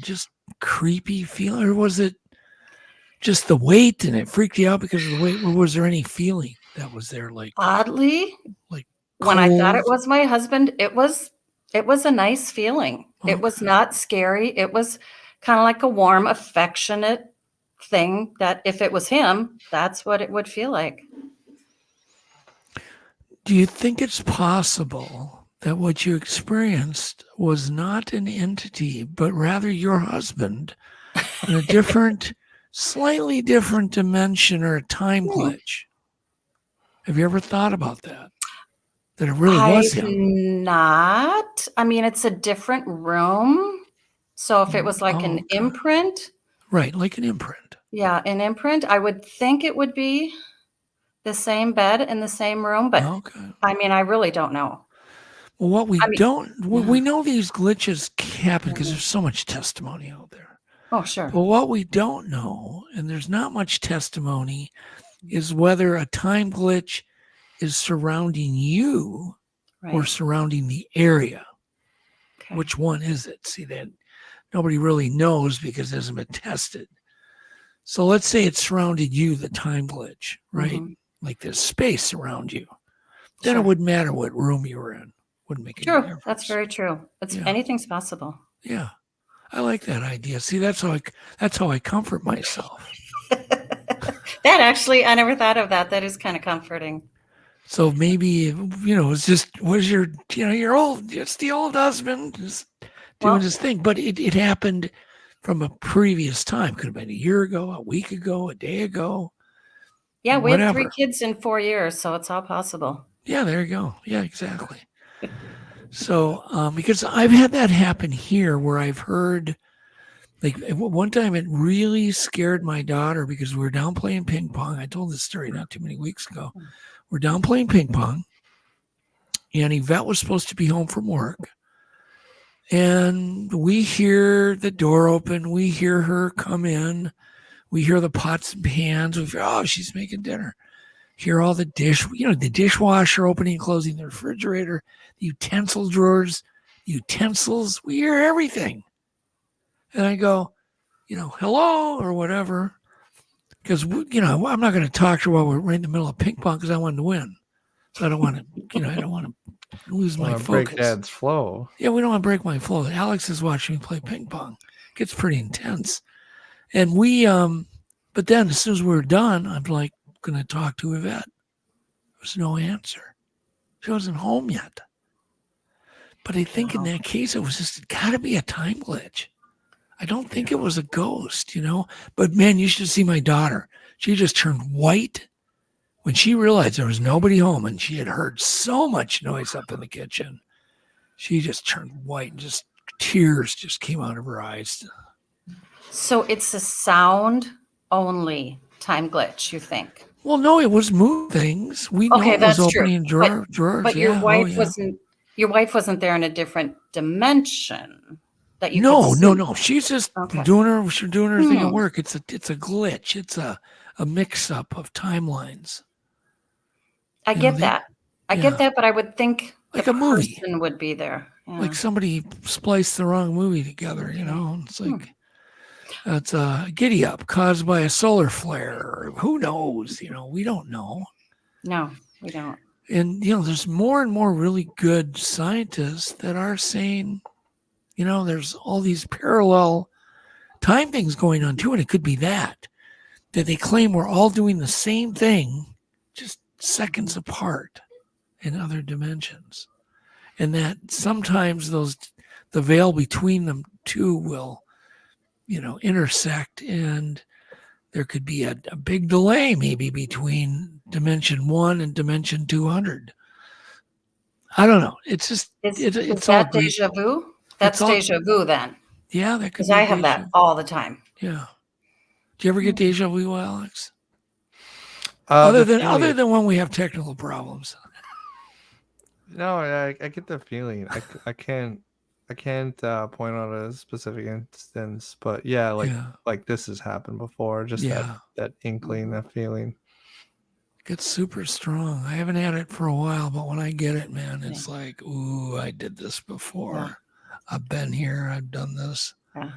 just creepy feeling, or was it just the weight and it freaked you out because of the weight? Or was there any feeling that was there? Like oddly, like when I thought it was my husband, it was a nice feeling. Okay. It was not scary. It was kind of like a warm, affectionate thing that if it was him, that's what it would feel like. Do you think it's possible that what you experienced was not an entity, but rather your husband in a different, slightly different dimension or a time glitch? Have you ever thought about that? That it really was him? Not. I mean, it's a different room. So if it was like an imprint. Right, like an imprint. Yeah, an imprint. I would think it would be the same bed in the same room, but I mean, I really don't know. Well, what we we know these glitches happen because there's so much testimony out there. Oh, sure. But what we don't know, and there's not much testimony, is whether a time glitch is surrounding you or surrounding the area. Okay. Which one is it? See, that nobody really knows because it hasn't been tested. So let's say it surrounded you, the time glitch, right? Mm-hmm. Like there's space around you. Then it wouldn't matter what room you were in. Wouldn't make any difference. That's very true. Anything's possible. Yeah. I like that idea. See, that's how I comfort myself. That actually, I never thought of that. That is kind of comforting. So maybe, it's just, was your, your old, it's the old husband just doing his thing. But it happened from a previous time. Could have been a year ago, a week ago, a day ago. Yeah, we had 3 whatever. kids in 4 years, so it's all possible. Yeah, there you go. Yeah, exactly. So, because I've had that happen here where I've heard, like one time it really scared my daughter because we were down playing ping pong. I told this story not too many weeks ago. We're down playing ping pong, and Yvette was supposed to be home from work. And we hear the door open. We hear her come in. We hear the pots and pans. We hear, she's making dinner. Hear all the the dishwasher opening and closing, the refrigerator, the utensil drawers, utensils. We hear everything. And I go, hello or whatever. Because, I'm not going to talk to her while we're right in the middle of ping pong because I wanted to win. So I don't want to, I don't want to lose my focus. Break Dad's flow. Yeah, we don't want to break my flow. Alex is watching me play ping pong. It gets pretty intense. And but then as soon as we were done, I'm like going to talk to Yvette. There's no answer. She wasn't home yet. But I think in that case, it got to be a time glitch. I don't think it was a ghost, But man, you should see my daughter. She just turned white when she realized there was nobody home and she had heard so much noise up in the kitchen. She just turned white and just tears just came out of her eyes. So it's a sound only time glitch, you think? Well, no, it was moving things. We know it was opening drawers. But your wife wasn't. Your wife wasn't there in a different dimension. No. She's just doing her thing at work. It's a glitch. It's a mix up of timelines. I get that, but I would think like a movie person would be there. Yeah. Like somebody spliced the wrong movie together, It's like it's a giddy up caused by a solar flare. Who knows? We don't know. No, we don't. And there's more and more really good scientists that are saying, there's all these parallel time things going on too. And it could be that they claim we're all doing the same thing, just seconds apart in other dimensions. And that sometimes the veil between them two will, intersect, and there could be a big delay maybe between dimension 1 and dimension 200. I don't know. It's just, it's all deja vu. That's deja vu then. Yeah, that could be. Because I have that all the time. Yeah. Do you ever get deja vu, Alex? Other than when we have technical problems. No, I get the feeling. I can't point out a specific instance, but like this has happened before. Just that inkling, that feeling. It gets super strong. I haven't had it for a while, but when I get it, man, it's like, ooh, I did this before. Yeah. I've been here. I've done this. Yeah.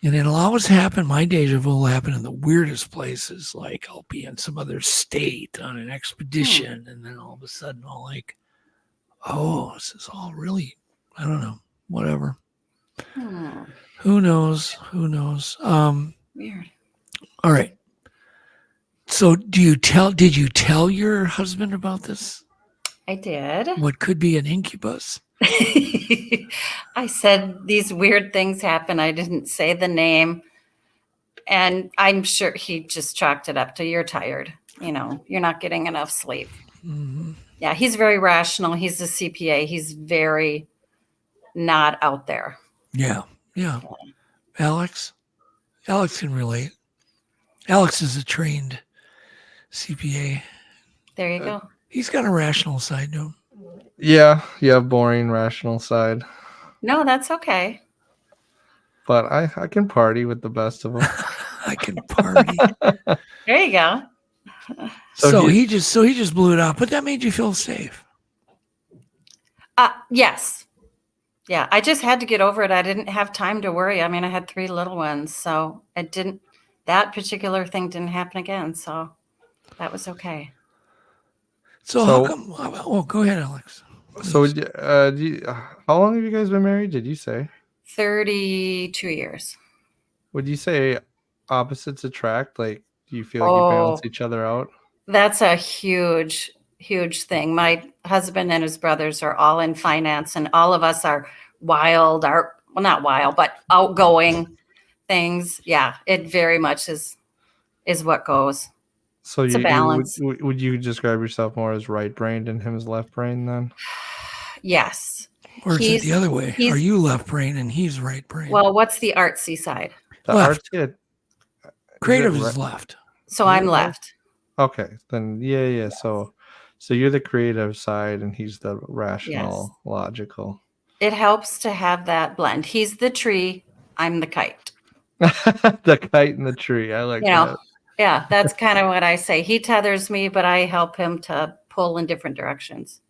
And it'll always happen. My deja vu will happen in the weirdest places. Like I'll be in some other state on an expedition, and then all of a sudden I'll like, oh, this is all really, I don't know, whatever. Who knows? Weird. All right. So did you tell your husband about this? I did. What could be an incubus? I said these weird things happen. I didn't say the name. And I'm sure he just chalked it up to you're tired. You're not getting enough sleep. Mm-hmm. Yeah, he's very rational. He's a CPA. He's very not out there. Yeah. Alex can relate. Alex is a trained CPA. There you go. He's got a rational side to him. Yeah, boring rational side. No, that's okay. But I can party with the best of them. I can party. There you go. So he just blew it out, but that made you feel safe. Yes. Yeah, I just had to get over it. I didn't have time to worry. I mean, I had 3 little ones, so that particular thing didn't happen again. So that was okay. So how come? Oh, go ahead, Alex. Please. So, how long have you guys been married? Did you say 32 years? Would you say opposites attract? Like Do you feel like you balance each other out? That's a huge, huge thing. My husband and his brothers are all in finance, and all of us are wild, well, not wild, but outgoing things. Yeah, it very much is what goes. So It's a balance. would you describe yourself more as right-brained and him as left-brained then? Yes. Or is it the other way? Are you left brain and he's right brain? Well, what's the artsy side? The left. artsy, Creative is left. So I'm left. Okay, then yeah. So you're the creative side and he's the rational, logical. It helps to have that blend. He's the tree, I'm the kite. The kite and the tree. I like that. Yeah, that's kind of what I say. He tethers me, but I help him to pull in different directions.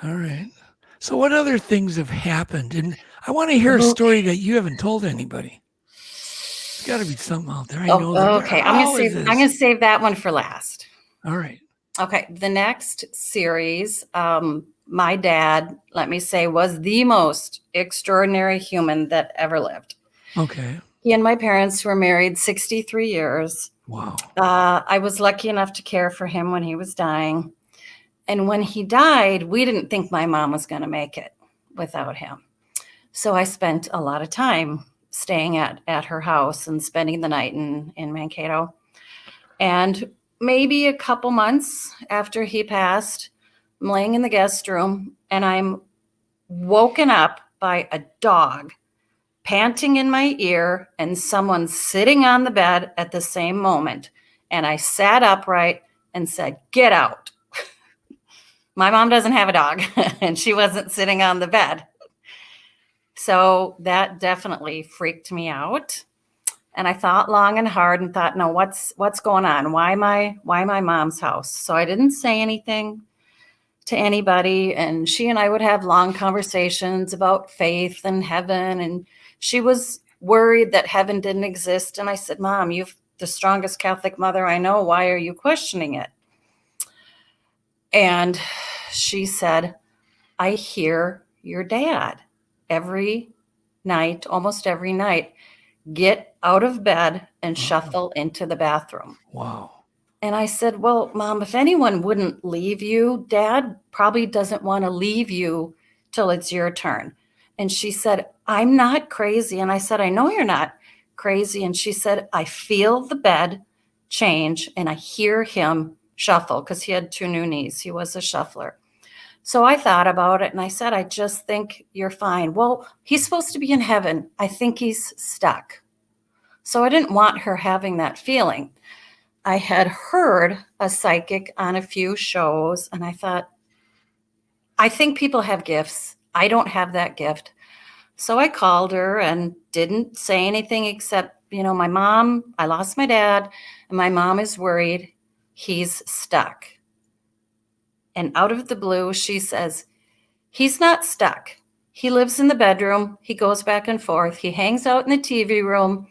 All right. So what other things have happened? And I want to hear a story that you haven't told anybody. There's got to be something out there. I know that. Okay, I'm gonna save that one for last. All right. Okay, the next series, my dad, let me say, was the most extraordinary human that ever lived. Okay. He and my parents were married 63 years. Wow. I was lucky enough to care for him when he was dying. And when he died, we didn't think my mom was going to make it without him. So I spent a lot of time staying at her house and spending the night in Mankato. And maybe a couple months after he passed, I'm laying in the guest room and I'm woken up by a dog panting in my ear and someone sitting on the bed at the same moment. And I sat upright and said, "Get out." My mom doesn't have a dog and she wasn't sitting on the bed. So that definitely freaked me out. And I thought long and hard and thought, no, what's going on? Why my mom's house? So I didn't say anything to anybody. And she and I would have long conversations about faith and heaven. And she was worried that heaven didn't exist. And I said, "Mom, you've the strongest Catholic mother I know. Why are you questioning it?" And she said, "I hear your dad every night, almost every night, get out of bed and shuffle into the bathroom." Wow. And I said, "Well, Mom, if anyone wouldn't leave you, Dad probably doesn't want to leave you till it's your turn." And she said, "I'm not crazy." And I said, "I know you're not crazy." And she said, "I feel the bed change and I hear him shuffle," because he had 2 new knees. He was a shuffler. So I thought about it and I said, "I just think you're fine." "Well, he's supposed to be in heaven. I think he's stuck." So I didn't want her having that feeling. I had heard a psychic on a few shows and I thought, I think people have gifts. I don't have that gift. So I called her and didn't say anything except, my mom, I lost my dad and my mom is worried he's stuck. And out of the blue, she says, "He's not stuck. He lives in the bedroom. He goes back and forth. He hangs out in the TV room,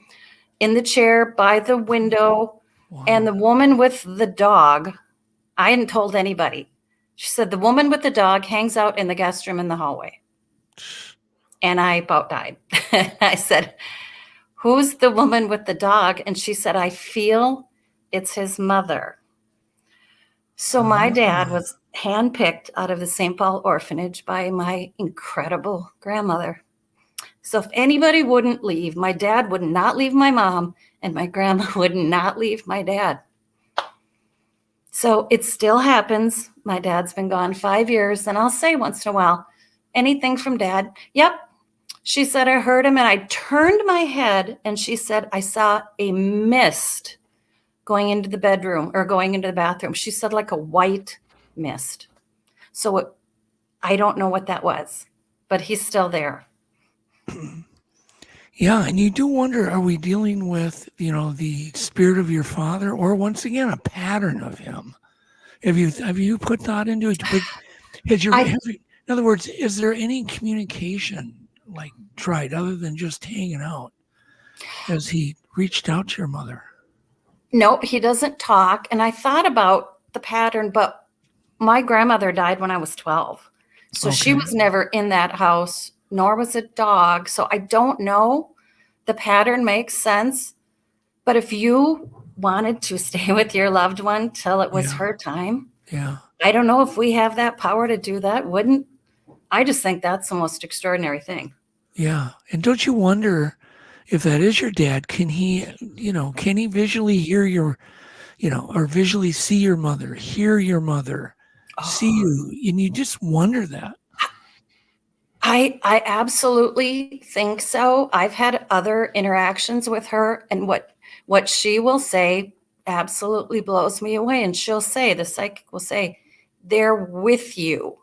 in the chair by the window." Wow. And the woman with the dog, I hadn't told anybody. She said, "The woman with the dog hangs out in the guest room in the hallway." And I about died. I said, "Who's the woman with the dog?" And she said, "I feel it's his mother." So my dad was handpicked out of the St. Paul orphanage by my incredible grandmother. So if anybody wouldn't leave, my dad would not leave my mom and my grandma would not leave my dad. So it still happens. My dad's been gone 5 years and I'll say once in a while, "Anything from Dad?" "Yep." She said, "I heard him," and I turned my head and she said, "I saw a mist going into the bedroom or going into the bathroom." She said, "Like a white mist." So I don't know what that was, but he's still there. Yeah, and you do wonder, are we dealing with, the spirit of your father or once again a pattern of him? Have you put thought into it? In other words, is there any communication tried other than just hanging out? Has he reached out to your mother? Nope, he doesn't talk. And I thought about the pattern, but my grandmother died when I was 12. So She was never in that house, nor was a dog. So I don't know. The pattern makes sense. But if you wanted to stay with your loved one till it was Yeah. her time. Yeah. I don't know if we have that power to do that. I just think that's the most extraordinary thing. Yeah. And don't you wonder if that is your dad, can he visually hear your, or visually see your mother, hear your mother, see you? And you just wonder that. I absolutely think so. I've had other interactions with her, and what she will say absolutely blows me away. And the psychic will say, they're with you.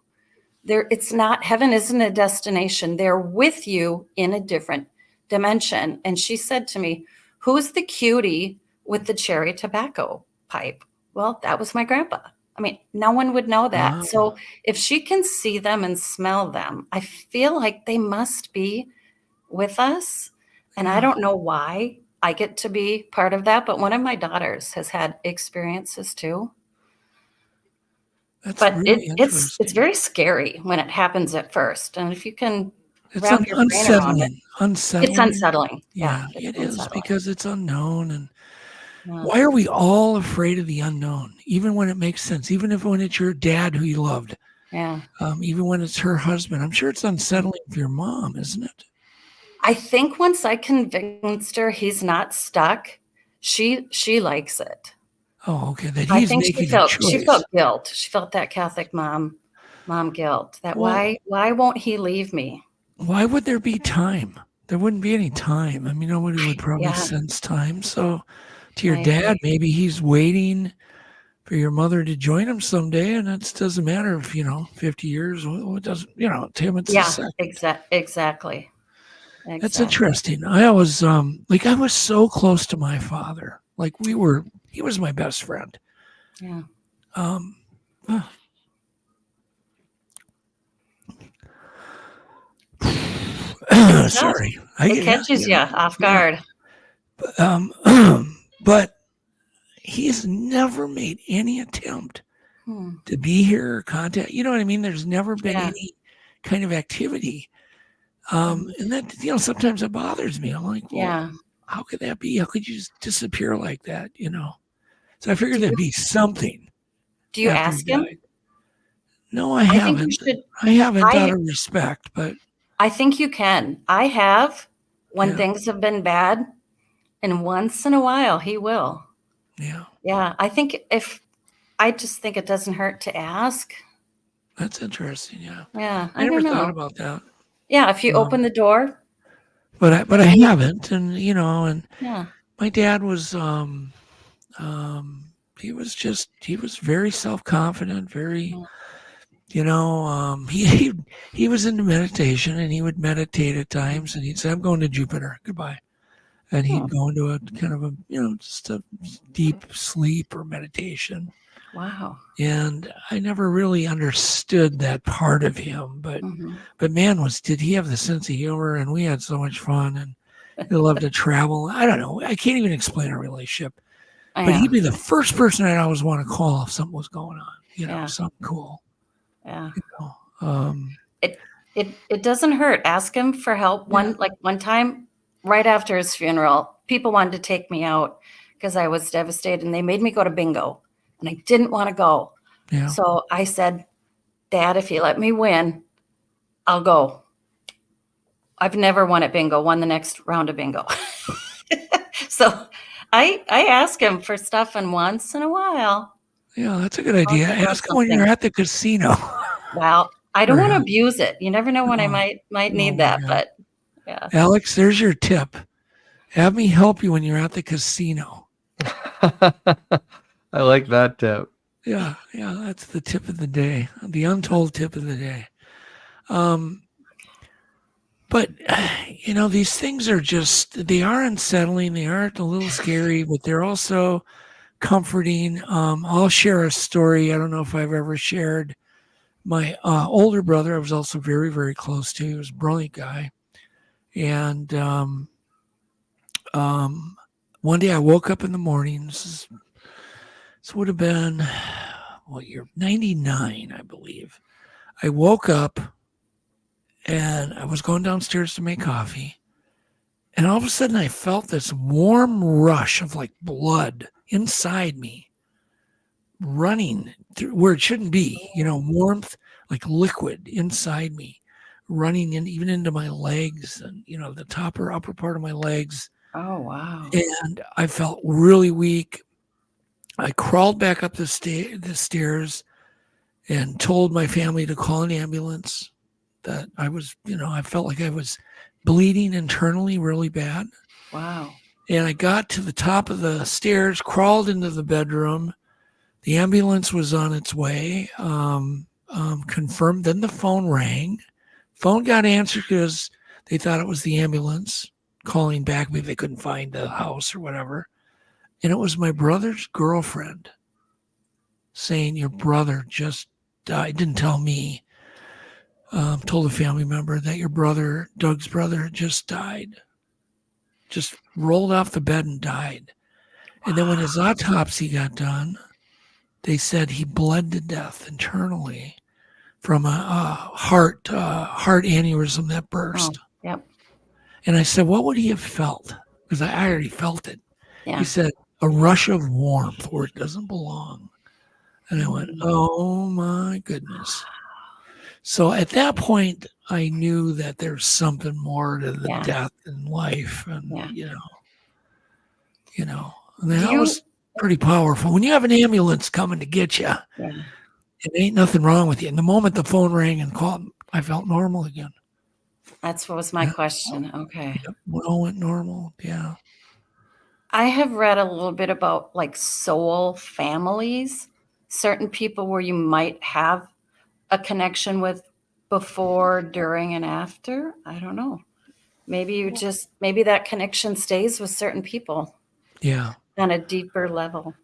It's not, heaven isn't a destination. They're with you in a different dimension. And she said to me, who's the cutie with the cherry tobacco pipe? Well, that was my grandpa. I mean, no one would know that. Wow. So if she can see them and smell them, I feel like they must be with us. And I don't know why I get to be part of that, but one of my daughters has had experiences too. That's But really it's interesting. very scary when it happens at first. And if you can It's wrap your brain around it, unsettling. it's unsettling. Yeah, it's it is, unsettling. because it's unknown. And Yeah. why are we all afraid of the unknown? Even when it makes sense, even when it's your dad who you loved, Yeah. even when it's her husband. I'm sure it's unsettling for your mom, isn't it? I think once I convinced her he's not stuck, she likes it. Oh, okay. That I he's think making she felt choice. guilt. She felt that Catholic mom guilt. That Well- why won't he leave me? Why would there be time? There wouldn't be any time. I mean, nobody would probably Yeah. sense time. So to your I dad, agree. maybe he's waiting for your mother to join him someday, and it doesn't matter if 50 years. Well, it doesn't. To him, it's a Yeah, second. exactly. That's interesting. I was I was so close to my father. Like he was my best friend. Yeah. Sorry. It catches you off guard. But he's never made any attempt to be here or contact. You know what I mean? There's never been any kind of activity. And that, sometimes it bothers me. I'm like, well, how could that be? How could you just disappear like that? So I figured there'd be something. Do you after ask he him? died. No, I think you haven't. should- I haven't out of respect, but I think you can. I have when Yeah. things have been bad, and once in a while he will. yeah, Yeah, I just think it doesn't hurt to ask. that's interesting. Yeah, Yeah, I never don't thought know. about that, Yeah, if you open the door. but I haven't, and and Yeah. my dad was he was very self-confident, very he was into meditation, and he would meditate at times, and he'd say, I'm going to Jupiter, goodbye. And he'd go into a kind of a just a deep sleep or meditation. Wow. And I never really understood that part of him, but man, did he have the sense of humor, and we had so much fun, and he loved to travel. I don't know, I can't even explain our relationship, but he'd be the first person I'd always want to call if something was going on, something cool. Yeah. Um, It doesn't hurt. Ask him for help. One time, right after his funeral, people wanted to take me out because I was devastated, and they made me go to bingo, and I didn't want to go. Yeah. So I said, Dad, if you let me win, I'll go. I've never won at bingo, won the next round of bingo. So I ask him for stuff, and once in a while. Yeah, that's a good idea. Ask him when you're at the casino. Well, I don't For want to help. abuse it. You never know when I Oh. might Oh need my that, God. but yeah. Alex, there's your tip. Have me help you when you're at the casino. I like that tip. Yeah, that's the tip of the day, the untold tip of the day. But these things are they are unsettling. They are a little scary, but they're also comforting. I'll share a story. I don't know if I've ever shared. My older brother, I was also very, very close to. He was a brilliant guy. And one day I woke up in the morning. This would have been, what year? 99, I believe. I woke up and I was going downstairs to make coffee. And all of a sudden I felt this warm rush of like blood inside me running through where it shouldn't be, warmth, like liquid inside me, running in even into my legs and, the top or upper part of my legs. Oh, wow. And I felt really weak. I crawled back up the stairs and told my family to call an ambulance, that I was, I felt like I was bleeding internally really bad. Wow. And I got to the top of the stairs, crawled into the bedroom. The ambulance was on its way, confirmed. Then the phone rang. Phone got answered because they thought it was the ambulance calling back. Maybe they couldn't find the house or whatever. And it was my brother's girlfriend saying, your brother just died. Didn't tell me. Told a family member that your brother, Doug's brother, just died. Just rolled off the bed and died. And then when his autopsy got done, they said he bled to death internally from a heart aneurysm that burst. Oh, yep. And I said, what would he have felt? Because I already felt it. Yeah. He said, a rush of warmth where it doesn't belong. And I went, oh my goodness. So at that point, I knew that there's something more to the death and life. And, and that was pretty powerful. When you have an ambulance coming to get you, it ain't nothing wrong with you. And the moment the phone rang and called, I felt normal again. That's what was my question. Okay. It all went normal. Yeah. I have read a little bit about like soul families, certain people where you might have a connection with before, during, and after. I don't know. Maybe that connection stays with certain people. Yeah. On a deeper level.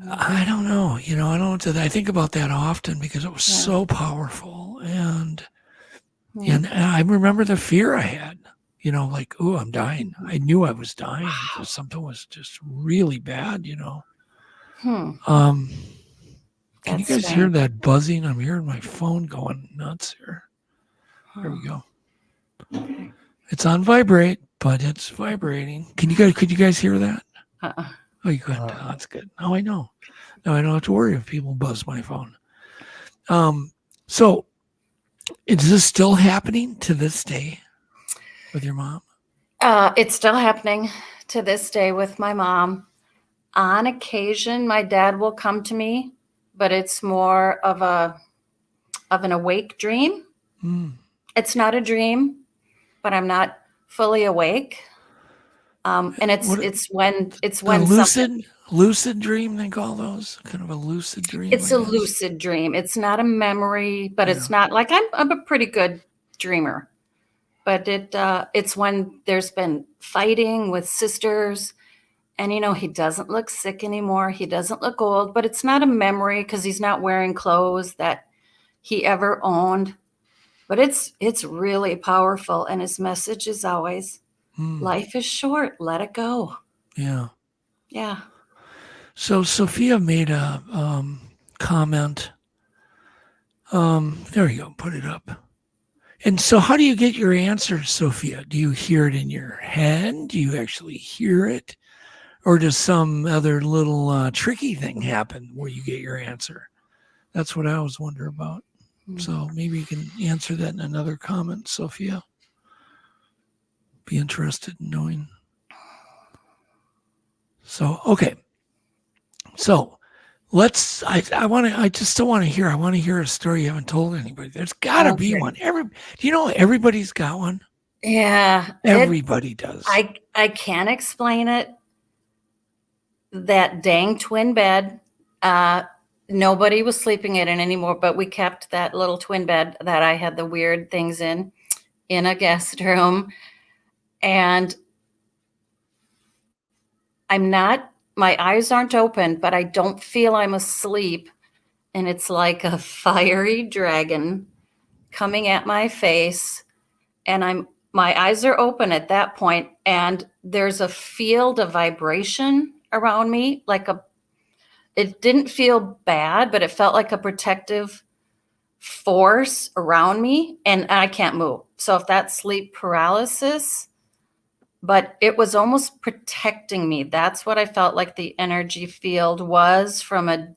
I don't know. I think about that often because it was so powerful. And I remember the fear I had, like, oh, I'm dying. I knew I was dying because something was just really bad, Can you guys hear that buzzing? I'm hearing my phone going nuts here. There we go. Okay. It's on vibrate, but it's vibrating. Could you guys hear that? Oh, you could. That's good. Now I know. Now I don't have to worry if people buzz my phone. So is this still happening to this day with your mom? It's still happening to this day with my mom. On occasion, my dad will come to me, but it's more of an awake dream. It's not a dream, but I'm not fully awake. And it's when lucid dream, they call those, kind of a lucid dream. It's a lucid dream. It's not a memory, but it's not like I'm a pretty good dreamer. But it's when there's been fighting with sisters. And, he doesn't look sick anymore. He doesn't look old, but it's not a memory because he's not wearing clothes that he ever owned. But it's really powerful. And his message is always, life is short. Let it go. Yeah. Yeah. So Sophia made a comment. There you go. Put it up. And so how do you get your answers, Sophia? Do you hear it in your head? Do you actually hear it? Or does some other little tricky thing happen where you get your answer? That's what I always wonder about. So maybe you can answer that in another comment, Sophia. Be interested in knowing. So, okay. So I just still want to hear. I want to hear a story you haven't told anybody. There's got to be one. Do you know everybody's got one? Yeah. Everybody does. I can't explain it. That dang twin bed, nobody was sleeping in it anymore, but we kept that little twin bed that I had the weird things in a guest room. And my eyes aren't open, but I don't feel I'm asleep. And it's like a fiery dragon coming at my face. And my eyes are open at that point, and there's a field of vibration around me, it didn't feel bad, but it felt like a protective force around me, and I can't move. So if that's sleep paralysis, but it was almost protecting me. That's what I felt like the energy field was, from a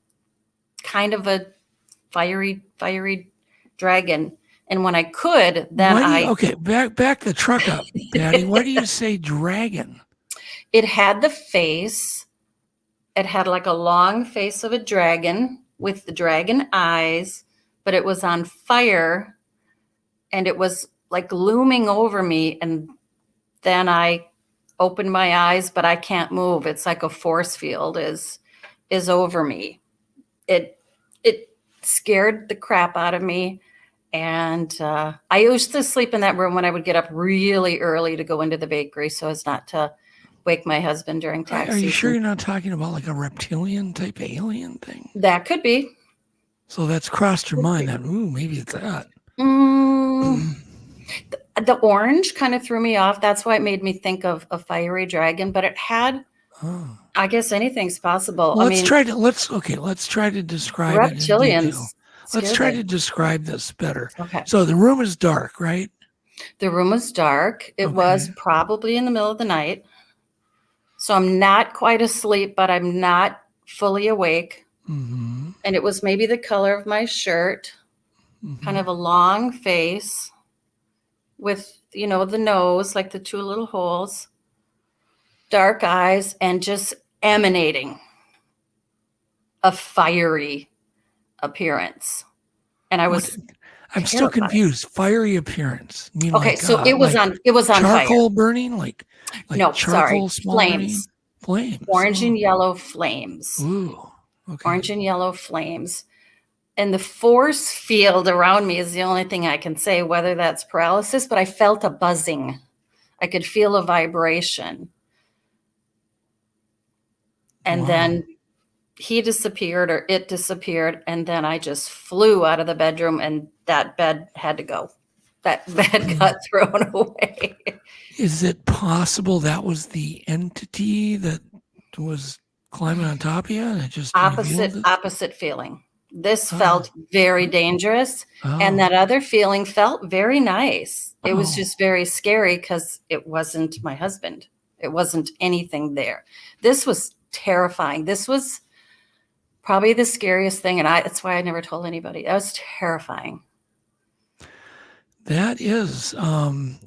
kind of a fiery dragon. And when I could, then okay, back the truck up, Patty. Why do you say dragon? It had the face. It had like a long face of a dragon with the dragon eyes, but it was on fire, and it was like looming over me. And then I opened my eyes, but I can't move. It's like a force field is over me. It scared the crap out of me. And I used to sleep in that room when I would get up really early to go into the bakery so as not to wake my husband during tax season. Are you sure you're not talking about like a reptilian type alien thing? That could be. So that's crossed your mind that, ooh, maybe it's that. The orange kind of threw me off. That's why it made me think of a fiery dragon, but it had, I guess anything's possible. Well, let's try to describe reptilians. it. Let's try to describe this better. Okay. So the room is dark, right? The room was dark. It was probably in the middle of the night. So I'm not quite asleep, but I'm not fully awake. Mm-hmm. And it was maybe the color of my shirt, kind of a long face with, the nose, like the two little holes, dark eyes, and just emanating a fiery appearance. And I was I'm still confused. Fiery appearance. You mean so it was on charcoal fire. burning, like no, charcoal flames. Flames. Orange and yellow flames. Ooh. Okay. Orange and yellow flames. And the force field around me is the only thing I can say, whether that's paralysis, but I felt a buzzing. I could feel a vibration. And then he disappeared, or it disappeared. And then I just flew out of the bedroom, and that bed had to go. That bed got thrown away. Is it possible that was the entity that was climbing on top of you, and it just opposite feeling? This felt very dangerous, and that other feeling felt very nice. It was just very scary because it wasn't my husband. It wasn't anything there. This was terrifying. This was probably the scariest thing, and that's why I never told anybody. That was terrifying. That is,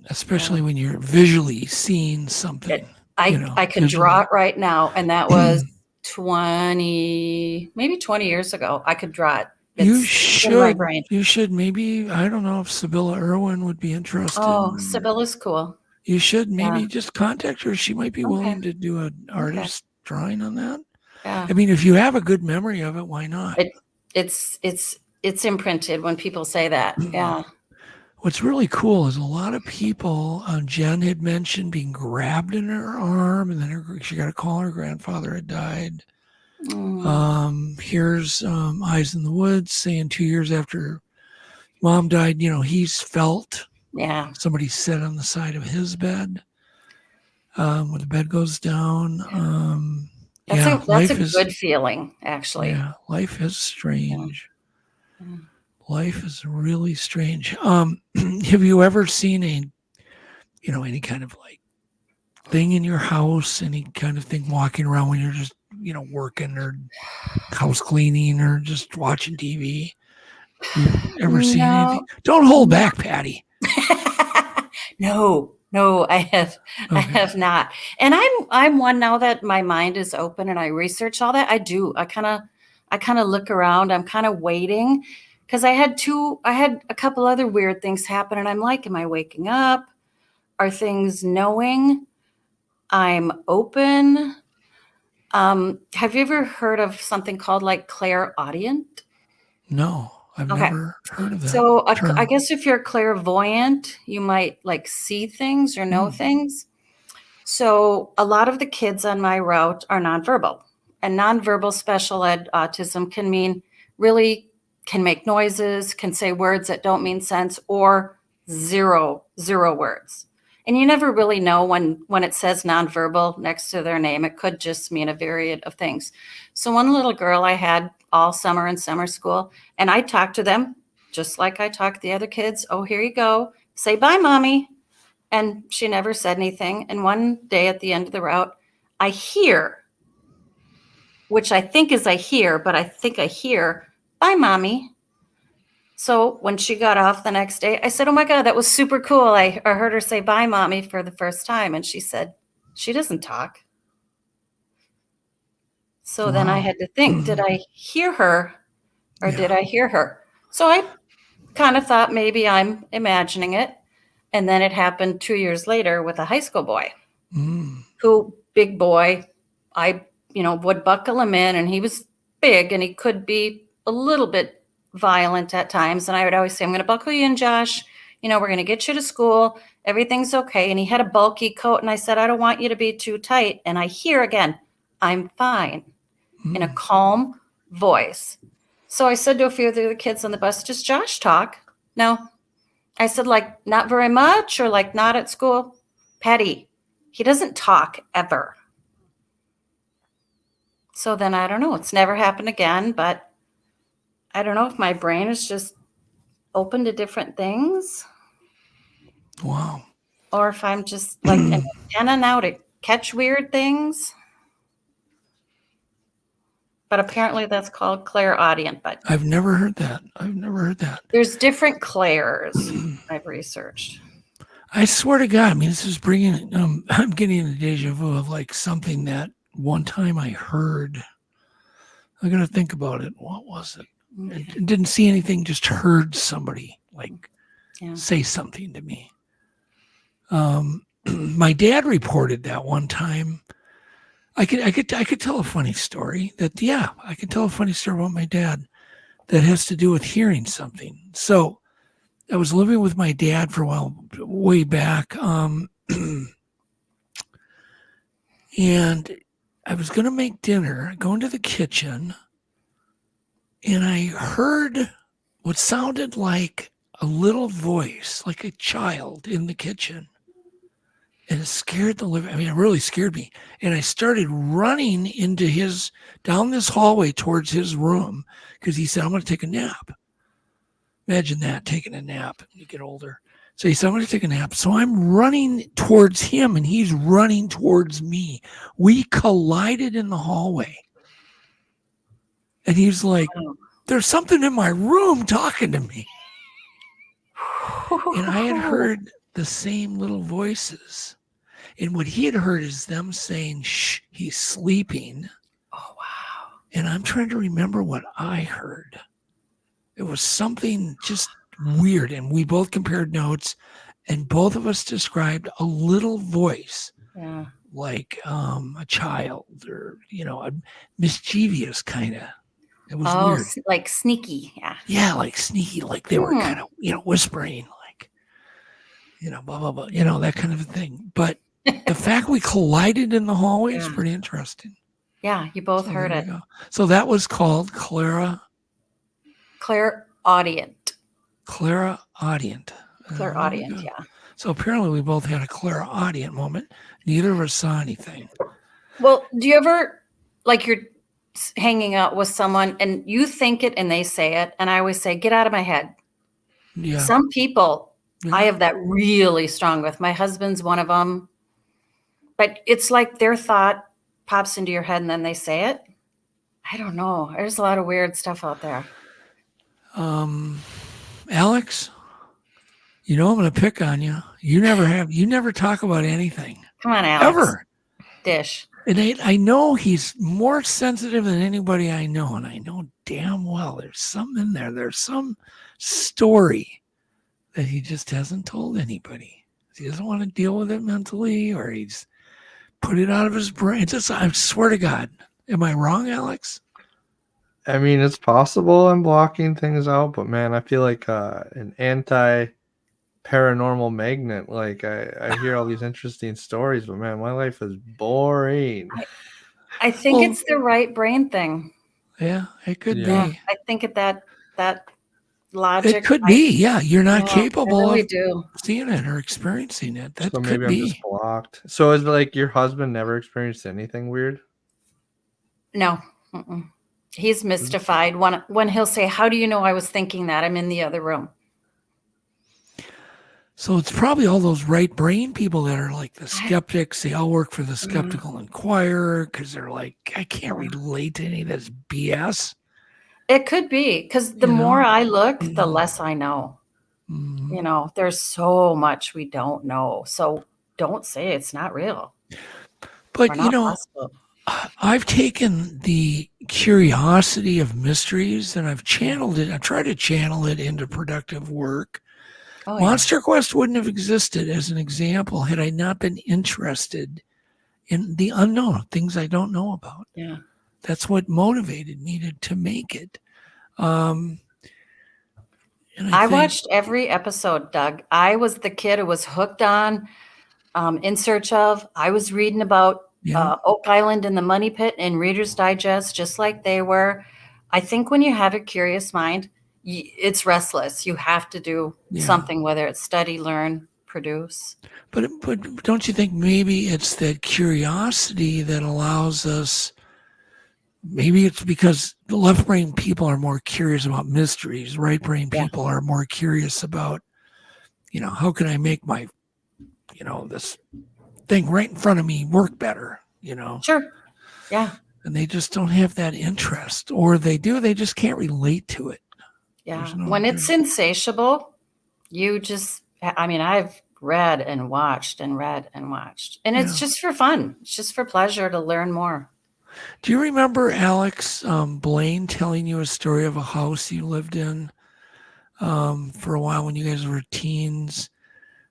especially when you're visually seeing something. I can draw it right now, and that was 20 years ago. I could draw it. You should maybe, I don't know if Sibylla Irwin would be interested. Oh, Sibylla's cool. You should maybe just contact her. She might be willing to do an artist drawing on that. Yeah. I mean, if you have a good memory of it, why not? It's imprinted when people say that. Yeah. What's really cool is a lot of people, Jen had mentioned being grabbed in her arm, and then she got a call her grandfather had died. Here's Eyes in the Woods saying 2 years after mom died, he's felt somebody sit on the side of his bed when the bed goes down. That's a good feeling, actually. Yeah, life is strange. Yeah. Life is really strange. Have you ever seen any kind of like thing in your house, any kind of thing walking around when you're just, working or house cleaning or just watching TV? You ever seen anything? Don't hold back, Patty. No, I have not. And I'm one now that my mind is open and I research all that. I do. I kind of look around. I'm kind of waiting. Because I had a couple other weird things happen, and I'm like, am I waking up? Are things knowing? I'm open. Have you ever heard of something called like clairaudient? No, I've never heard of that. So I guess if you're clairvoyant, you might like see things or know things. So a lot of the kids on my route are nonverbal, and nonverbal special ed autism can mean really can make noises, can say words that don't mean sense, or zero words. And you never really know when it says nonverbal next to their name. It could just mean a myriad of things. So one little girl I had all summer in summer school, and I talked to them just like I talked to the other kids. Oh, here you go. Say bye, mommy. And she never said anything. And one day at the end of the route, I hear, which I think is I hear, but I think I hear, bye, mommy. So when she got off the next day, I said, oh my God, that was super cool. I heard her say bye, mommy, for the first time. And she said, she doesn't talk. So then I had to think, did I hear her or did I hear her? So I kind of thought maybe I'm imagining it. And then it happened 2 years later with a high school boy who, big boy, I, would buckle him in, and he was big and he could be a little bit violent at times. And I would always say, I'm going to buckle you in, Josh. We're going to get you to school. Everything's okay. And he had a bulky coat. And I said, I don't want you to be too tight. And I hear again, I'm fine, in a calm voice. So I said to a few of the kids on the bus, does Josh talk? No. I said, like, not very much, or like not at school? Patty, he doesn't talk ever. So then I don't know. It's never happened again, but I don't know if my brain is just open to different things. Wow. Or if I'm just like an antenna now to catch weird things. But apparently that's called clairaudient. But I've never heard that. There's different clairs I've researched. I swear to God, I mean, this is bringing, I'm getting a deja vu of like something that one time I heard. I'm going to think about it. What was it? Okay. I didn't see anything, just heard somebody say something to me. My dad reported that one time. I could tell a funny story I could tell a funny story about my dad that has to do with hearing something. So I was living with my dad for a while, way back. And I was going to make dinner, go into the kitchen, and I heard what sounded like a little voice, like a child in the kitchen. And it scared the living. I mean, it really scared me. And I started running down this hallway towards his room because he said, I'm going to take a nap. Imagine that, taking a nap when you get older. So he said, I'm going to take a nap. So I'm running towards him and he's running towards me. We collided in the hallway. And he's like, there's something in my room talking to me. And I had heard the same little voices. And what he had heard is them saying, shh, he's sleeping. Oh, wow. And I'm trying to remember what I heard. It was something just weird. And we both compared notes, and both of us described a little voice, like a child or, a mischievous kind of. It was weird. Like sneaky. Yeah. Yeah, like sneaky, like they were kind of, whispering, like, blah, blah, blah, that kind of a thing. But the fact we collided in the hallway is pretty interesting. Yeah, you both heard it. So that was called clairaudient. Clairaudient, yeah. So apparently we both had a clairaudient moment. Neither of us saw anything. Well, do you ever, like, you're hanging out with someone and you think it and they say it, and I always say, get out of my head. Yeah. Some people, I have that really strong with. My husband's one of them. But it's like their thought pops into your head and then they say it. I don't know. There's a lot of weird stuff out there. Alex, I'm going to pick on you. You never talk about anything. Come on, Alex. Ever. Dish. And I know he's more sensitive than anybody I know. And I know damn well there's something in there. There's some story that he just hasn't told anybody. He doesn't want to deal with it mentally, or he's put it out of his brain. I swear to God. Am I wrong, Alex? I mean, it's possible I'm blocking things out, but man, I feel like an anti-paranormal magnet. Like I hear all these interesting stories, but man, my life is boring. I think it's the right brain thing. Yeah, it could be. I think that logic. It could be. Yeah, you're not capable of seeing it or experiencing it. That so could maybe be. I'm just blocked. So is it like your husband never experienced anything weird? No. He's mystified when he'll say, how do you know I was thinking that? I'm in the other room. So it's probably all those right brain people that are like the skeptics. They all work for the Skeptical Inquirer because they're like, I can't relate to any of this BS. It could be because the more I look, the less I know. You know, there's so much we don't know. So don't say it's not real. But, you know, I've taken the curiosity of mysteries and I've channeled it. I've tried to channel it into productive work. Monster Quest wouldn't have existed as an example had I not been interested in the unknown, things I don't know about. Yeah. That's what motivated me to make it. And I watched every episode, Doug. I was the kid who was hooked on, In Search Of. I was reading about Oak Island and the Money Pit in Reader's Digest, just like they were. I think when you have a curious mind, it's restless. You have to do something, whether it's study, learn, produce. But don't you think maybe it's that curiosity that allows us? Maybe it's because the left brain people are more curious about mysteries. Right brain people are more curious about, you know, how can I make my, you know, this thing right in front of me work better, you know? Sure. Yeah. And they just don't have that interest, or they do, they just can't relate to it. Yeah. When it's insatiable, you just, I mean, I've read and watched and read and watched, and it's just for fun. It's just for pleasure to learn more. Do you remember Alex Blaine telling you a story of a house you lived in for a while when you guys were teens,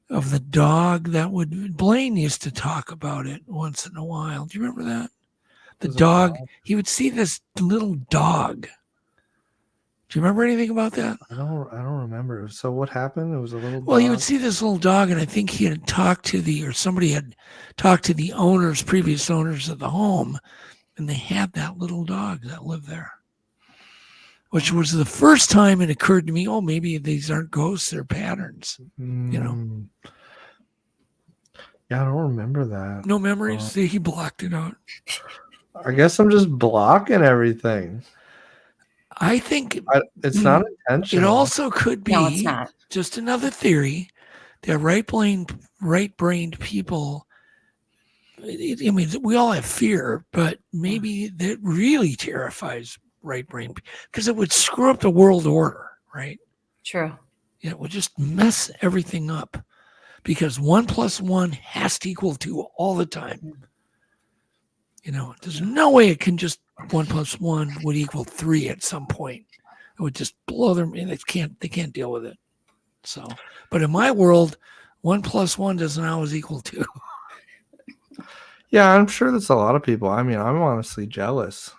of the dog that Blaine used to talk about it once in a while. Do you remember that? The dog, he would see this little dog. Do you remember anything about that? I don't remember. So what happened? It was a little Well, dog? you would see this little dog, and I think he had talked to somebody had talked to the previous owners of the home, and they had that little dog that lived there, which was the first time it occurred to me, oh, maybe these aren't ghosts, they're patterns, you know? Yeah, I don't remember that. No memories? See, he blocked it out. I guess I'm just blocking everything. I think it's not intentional. It also could be it's not. Just another theory that right-brained people, I mean, we all have fear, but maybe that really terrifies right-brained people because it would screw up the world order, right? True. It would just mess everything up because 1 + 1 has to equal 2 all the time. You know, there's no way it can just 1 + 1 would equal 3 at some point. It would just blow them, and they can't deal with it. So, but in my world, 1 + 1 doesn't always equal 2. Yeah, I'm sure that's a lot of people. I mean, I'm honestly jealous.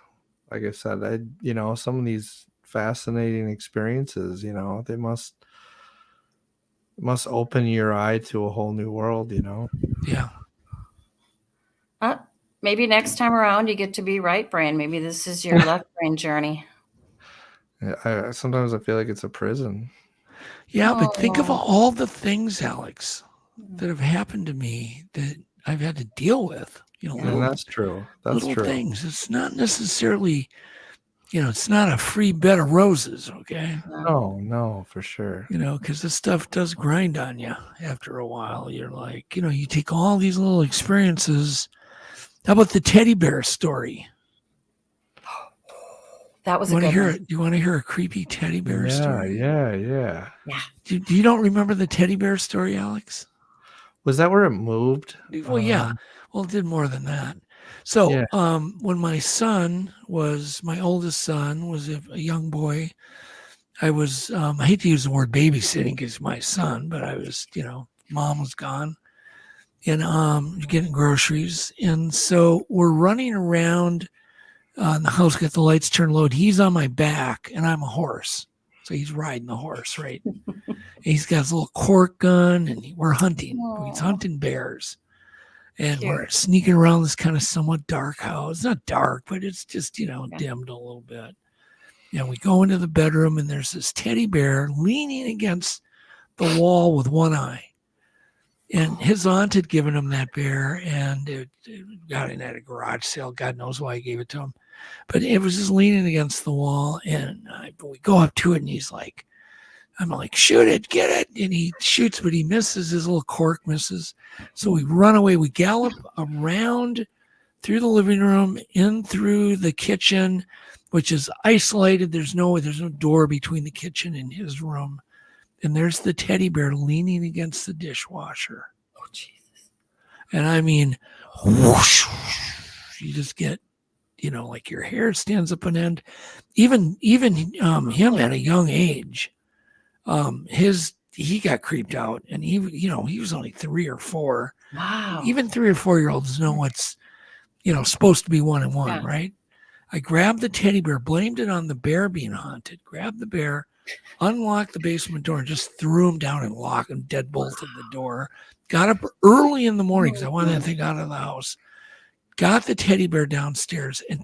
Like I said, you know, some of these fascinating experiences, you know, they must open your eye to a whole new world, you know? Yeah. Maybe next time around you get to be right brain. Maybe this is your left brain journey. Sometimes I feel like it's a prison. Yeah, but think of all the things, Alex, that have happened to me that I've had to deal with. You know, and that's true. That's little true. Things. It's not necessarily, you know, it's not a free bed of roses. Okay. No, for sure. You know, because this stuff does grind on you after a while. You're like, you know, you take all these little experiences. How about the teddy bear story? That was Do a good one. Do you want to hear a creepy teddy bear story? Yeah. Do you don't remember the teddy bear story, Alex? Was that where it moved? Well, yeah. Well, it did more than that. So when my oldest son was a young boy, I was, I hate to use the word babysitting because my son, but I was, you know, mom was gone and getting groceries. And so we're running around the house, got the lights turned low. He's on my back and I'm a horse. So he's riding the horse, right? And he's got his little cork gun and we're hunting. He's hunting bears. And we're sneaking around this kind of somewhat dark house. It's not dark, but it's just, you know, dimmed a little bit. And we go into the bedroom and there's this teddy bear leaning against the wall with one eye. And his aunt had given him that bear and it got in at a garage sale. God knows why he gave it to him. But it was just leaning against the wall. And we go up to it and he's like, I'm like, shoot it, get it. And he shoots, but he misses. His little cork misses. So we run away. We gallop around through the living room, in through the kitchen, which is isolated. There's no door between the kitchen and his room. And there's the teddy bear leaning against the dishwasher. Oh, Jesus. And I mean, whoosh, you just get, like your hair stands up on end. Even him at a young age, he got creeped out, and he was only 3 or 4. Wow. Even 3 or 4-year-olds know what's, supposed to be 1 and 1, Yeah. right? I grabbed the teddy bear, blamed it on the bear being haunted, grabbed the bear, unlocked the basement door, and just threw him down and locked him, deadbolted the door. Got up early in the morning because I wanted that thing out of the house. Got the teddy bear downstairs and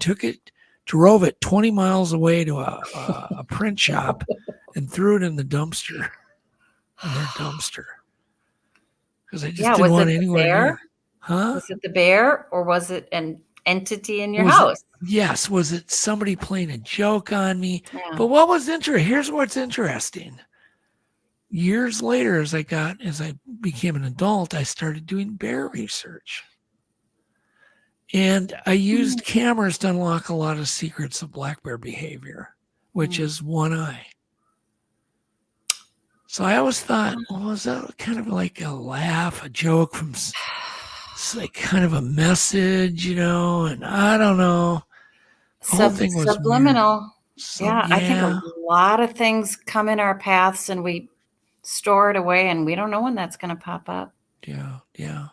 drove it 20 miles away to a print shop and threw it in the dumpster. In their dumpster. Because I just didn't want anywhere near. Huh? Was it the bear, or was it an entity in your house? Yes. Was it somebody playing a joke on me? Yeah. But what was interesting? Here's what's interesting. Years later, as I became an adult, I started doing bear research. And I used cameras to unlock a lot of secrets of black bear behavior, which is one eye. So I always thought, was that kind of like a laugh, a joke from, it's like kind of a message, and I don't know. The whole thing was subliminal. weird. I think a lot of things come in our paths and we store it away, and we don't know when that's going to pop up. Yeah.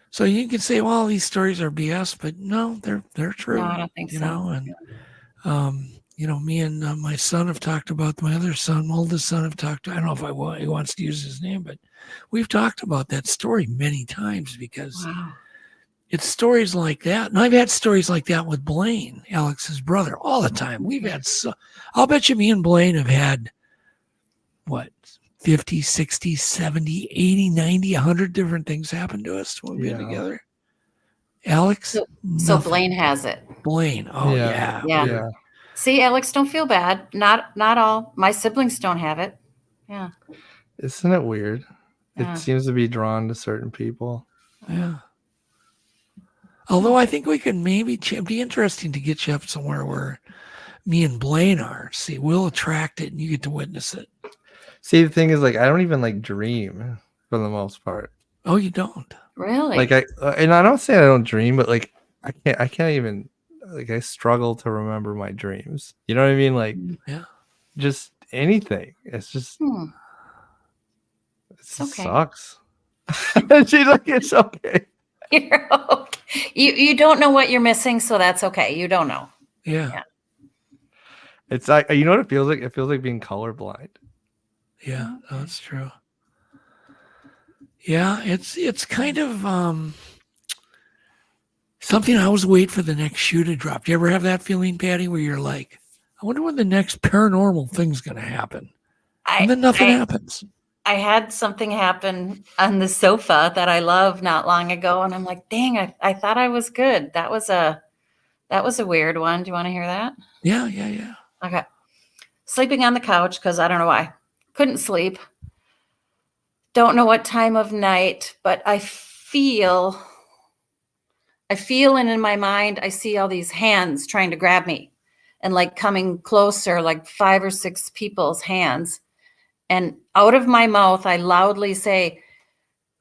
So you can say, well, these stories are BS, but no, they're true. No, I don't think so. And me and my son have talked about, my other son, oldest son, have talked. I don't know if he wants to use his name, but we've talked about that story many times because it's stories like that. And I've had stories like that with Blaine, Alex's brother, all the time. We've had I'll bet you me and Blaine have had 50, 60, 70, 80, 90, 100 different things happen to us when we've been together. Alex? So Blaine has it. Blaine. Oh, yeah. See, Alex, don't feel bad. Not all. My siblings don't have it. Yeah. Isn't it weird? It seems to be drawn to certain people. Yeah. Although I think we could maybe, it'd be interesting to get you up somewhere where me and Blaine are. See, we'll attract it and you get to witness it. See, the thing is, I don't even dream for the most part. Oh, you don't? Really? And I don't say I don't dream, but I can't even, I struggle to remember my dreams. You know what I mean? Just anything. It's just, it okay. sucks. She's like, it's okay. You're okay. You don't know what you're missing, so that's okay. You don't know. Yeah. It's like, you know what it feels like? It feels like being colorblind. Yeah, that's true. Yeah, it's kind of something I always wait for the next shoe to drop. Do you ever have that feeling, Patty, where you're like, I wonder when the next paranormal thing's going to happen? And then nothing happens. I had something happen on the sofa that I love not long ago, and I'm like, dang, I thought I was good. That was a weird one. Do you want to hear that? Yeah. Okay. Sleeping on the couch because I don't know why. Couldn't sleep. Don't know what time of night, but I feel and in my mind, I see all these hands trying to grab me and coming closer, 5 or 6 people's hands. And out of my mouth, I loudly say,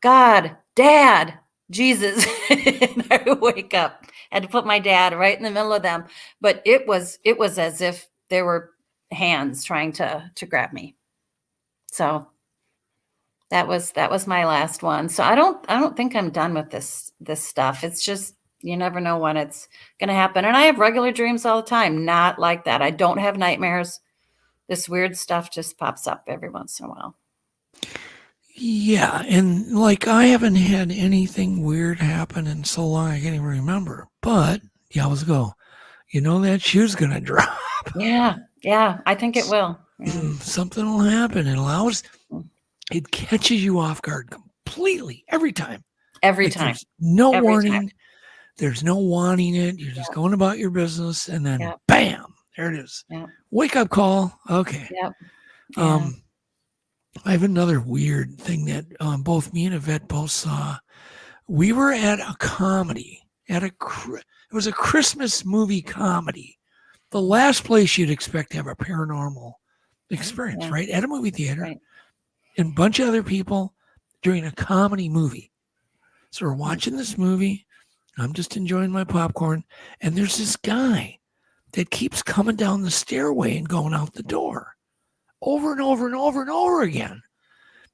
God, Dad, Jesus. And I wake up. I had to put my dad right in the middle of them. But it was as if there were hands trying to grab me. So that was my last one. So I don't think I'm done with this stuff. It's just, you never know when it's going to happen. And I have regular dreams all the time. Not like that. I don't have nightmares. This weird stuff just pops up every once in a while. Yeah. And I haven't had anything weird happen in so long I can't even remember. But let's go. That shoe's going to drop. Yeah. I think it will. Something will happen. It catches you off guard completely every time. Every time. There's no every warning. Time. There's no wanting it. You're just going about your business, and then bam, there it is. Yep. Wake up call. Okay. Yep. I have another weird thing that both me and Yvette both saw. We were at a comedy, it was a Christmas movie comedy. The last place you'd expect to have a paranormal experience, right? At a movie theater, Right. and a bunch of other people during a comedy movie. So we're watching this movie. I'm just enjoying my popcorn. And there's this guy that keeps coming down the stairway and going out the door over and over and over and over again.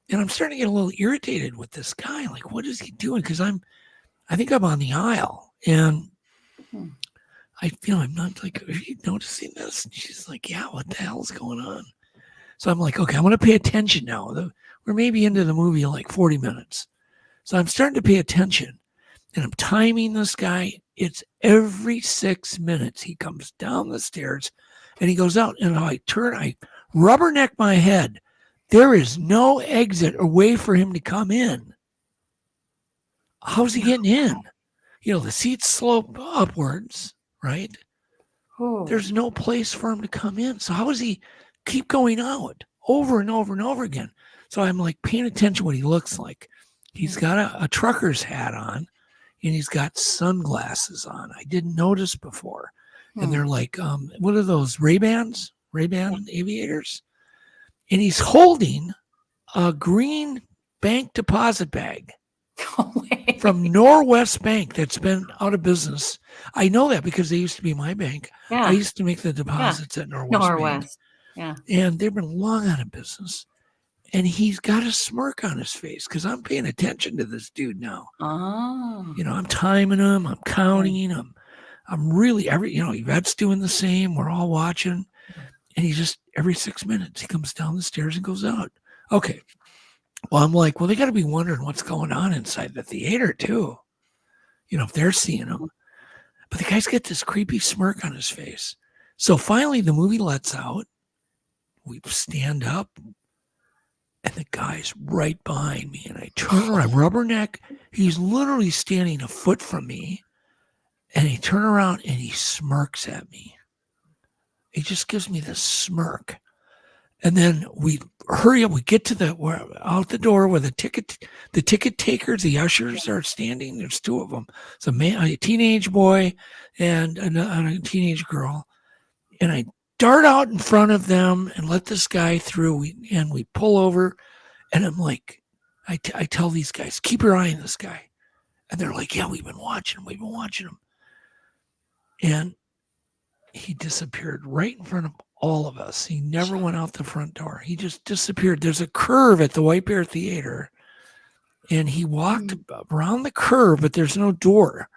And I'm starting to get a little irritated with this guy. Like, what is he doing? Because I think I'm on the aisle. And I'm not like, are you noticing this? And she's like, yeah, what the hell is going on? So I'm like, okay, I'm going to pay attention now. We're maybe into the movie like 40 minutes. So I'm starting to pay attention. And I'm timing this guy. It's every 6 minutes he comes down the stairs and he goes out. And I rubberneck my head. There is no exit or way for him to come in. How's he getting in? The seats slope upwards, right? There's no place for him to come in. So how does he keep going out over and over and over again? So I'm like paying attention to what he looks like. He's got a trucker's hat on and he's got sunglasses on. I didn't notice before. And they're like, what are those, Ray-Ban aviators? And he's holding a green bank deposit bag from Norwest Bank that's been out of business. I know that because they used to be my bank. Yeah. I used to make the deposits at Norwest Bank. Yeah. And they've been long out of business. And he's got a smirk on his face because I'm paying attention to this dude now. Oh. I'm timing him. I'm counting him. I'm really, Yvette's doing the same. We're all watching. And he just, every 6 minutes, he comes down the stairs and goes out. Okay. Well, I'm like, they got to be wondering what's going on inside the theater, too. If they're seeing him. But the guy's got this creepy smirk on his face. So finally, the movie lets out. We stand up. And the guy's right behind me. And I turn around, rubberneck. He's literally standing a foot from me. And he turns around and he smirks at me. He just gives me this smirk. And then we hurry up. We get we're out the door where the ticket takers, the ushers are standing. There's two of them. It's a teenage boy and a teenage girl. And I dart out in front of them and let this guy through. And we pull over. And I'm like, I tell these guys, keep your eye on this guy. And they're like, yeah, we've been watching him. And he disappeared right in front of all of us. He never went out the front door. He just disappeared. There's a curve at the White Bear Theater. And he walked around the curve, but there's no door.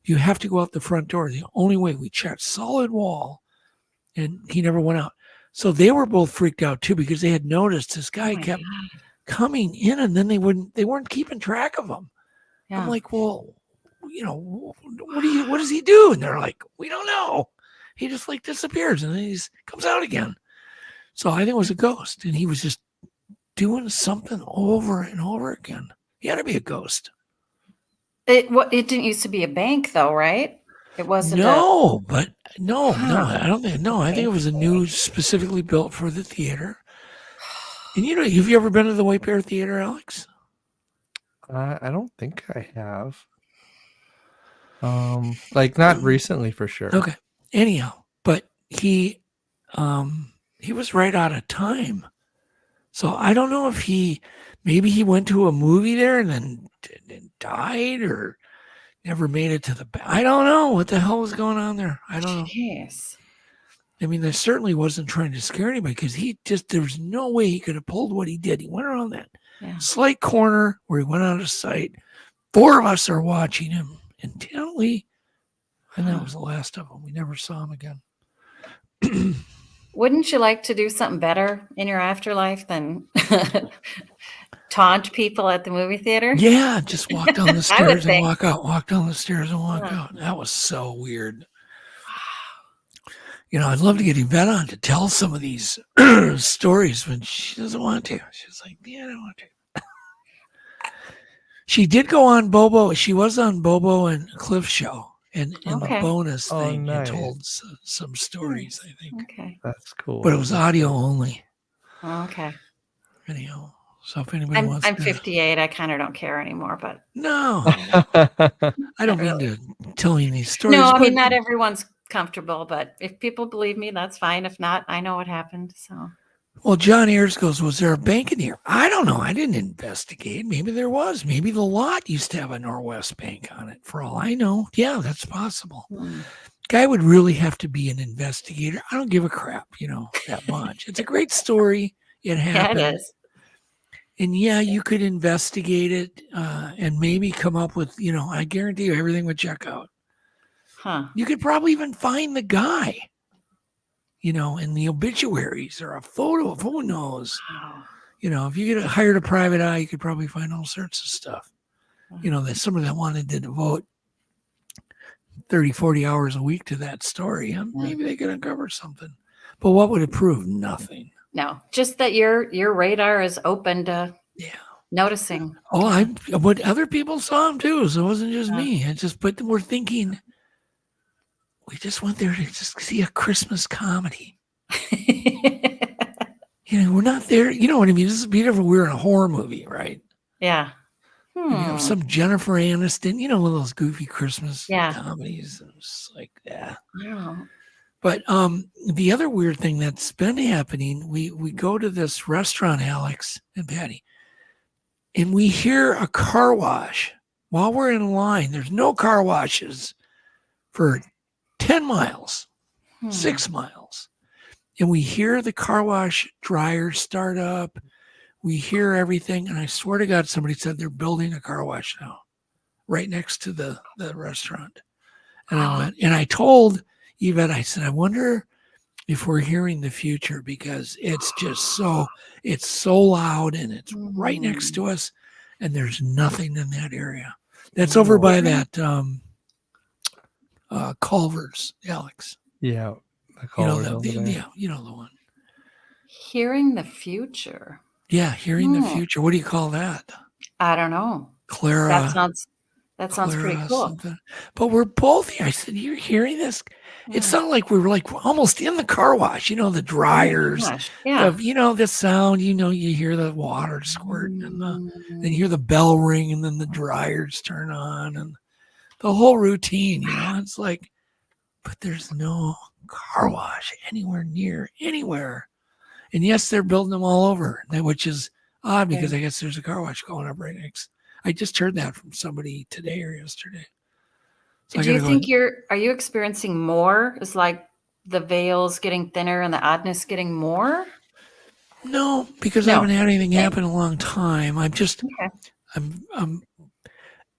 You have to go out the front door. The only way. We checked solid wall. And he never went out. So they were both freaked out too because they had noticed this guy kept coming in and then they weren't keeping track of him. Yeah. I'm like, well, what does he do? And they're like, we don't know. He just like disappears and then he comes out again. So I think it was a ghost and he was just doing something over and over again. He had to be a ghost. It didn't used to be a bank though, right? It wasn't. No, I don't think. No, I think it was a new, specifically built for the theater. And have you ever been to the White Bear Theater, Alex? I don't think I have. Not recently for sure. Okay. Anyhow, but he was right out of time. So I don't know if maybe he went to a movie there and then died or never made it to the back. I don't know what the hell was going on there. I don't know. Yes. I mean, there certainly wasn't trying to scare anybody because there was no way he could have pulled what he did. He went around that slight corner where he went out of sight. 4 of us are watching him intently. And that was the last of them. We never saw him again. Wouldn't you like to do something better in your afterlife than taunt people at the movie theater? Yeah, just walk down the stairs and walk out. Walk down the stairs and walk out. That was so weird. I'd love to get Yvette on to tell some of these stories, but she doesn't want to. She's like, yeah, I don't want to. She did go on Bobo. She was on Bobo and Cliff's show. And in the bonus thing, it told some stories, I think. Okay. That's cool. But it was audio only. Oh, okay. Anyhow, so if anybody I'm wants, 58. I kind of don't care anymore, but no, I don't mean to tell you these stories. no, I mean, but- not everyone's comfortable, but if people believe me, that's fine. If not, I know what happened. So, Well, John Ayers goes, was there a bank in here? I don't know. I didn't investigate. Maybe there was. Maybe the lot used to have a Norwest Bank on it. For all I know, yeah, that's possible. Guy would really have to be an investigator. I don't give a crap, that much. It's a great story. It happened. yeah, it is. And yeah, you could investigate it and maybe come up with, I guarantee you everything would check out. Huh. You could probably even find the guy, in the obituaries or a photo of who knows. Wow. If you hired a private eye, you could probably find all sorts of stuff. That somebody that wanted to devote 30, 40 hours a week to that story, maybe they could uncover something. But what would it prove? Nothing. No, just that your radar is open to noticing. Oh, but other people saw him too, so it wasn't just me. But we're thinking, we just went there to just see a Christmas comedy. We're not there. You know what I mean? This is beautiful. We're in a horror movie, right? Yeah. Some Jennifer Aniston, one of those goofy Christmas Yeah. comedies. It's like, yeah. Wow. But the other weird thing that's been happening, we go to this restaurant, Alex and Patty, and we hear a car wash while we're in line. There's no car washes for 10 miles, 6 miles. And we hear the car wash dryer start up. We hear everything. And I swear to God, somebody said they're building a car wash now right next to the restaurant. And I went, and I told Yvette, I said, I wonder if we're hearing the future, because it's just it's so loud and it's right next to us and there's nothing in that area. That's over by that Culver's, Alex. Yeah. The Culver's over there. The one. Hearing the future. Yeah, hearing the future. What do you call that? I don't know. Clara. That sounds pretty cool. Something. But we're both here. I said, you're hearing this? It sounded like we were like almost in the car wash, the dryers. Oh yeah. The sound, you hear the water squirting and then you hear the bell ring and then the dryers turn on and the whole routine, it's like, but there's no car wash anywhere near anywhere. And yes, they're building them all over, which is odd because I guess there's a car wash going up right next. I just heard that from somebody today or yesterday. So do you think are you experiencing more? Is like the veils getting thinner and the oddness getting more? No, because I haven't had anything happen in a long time. I'm just,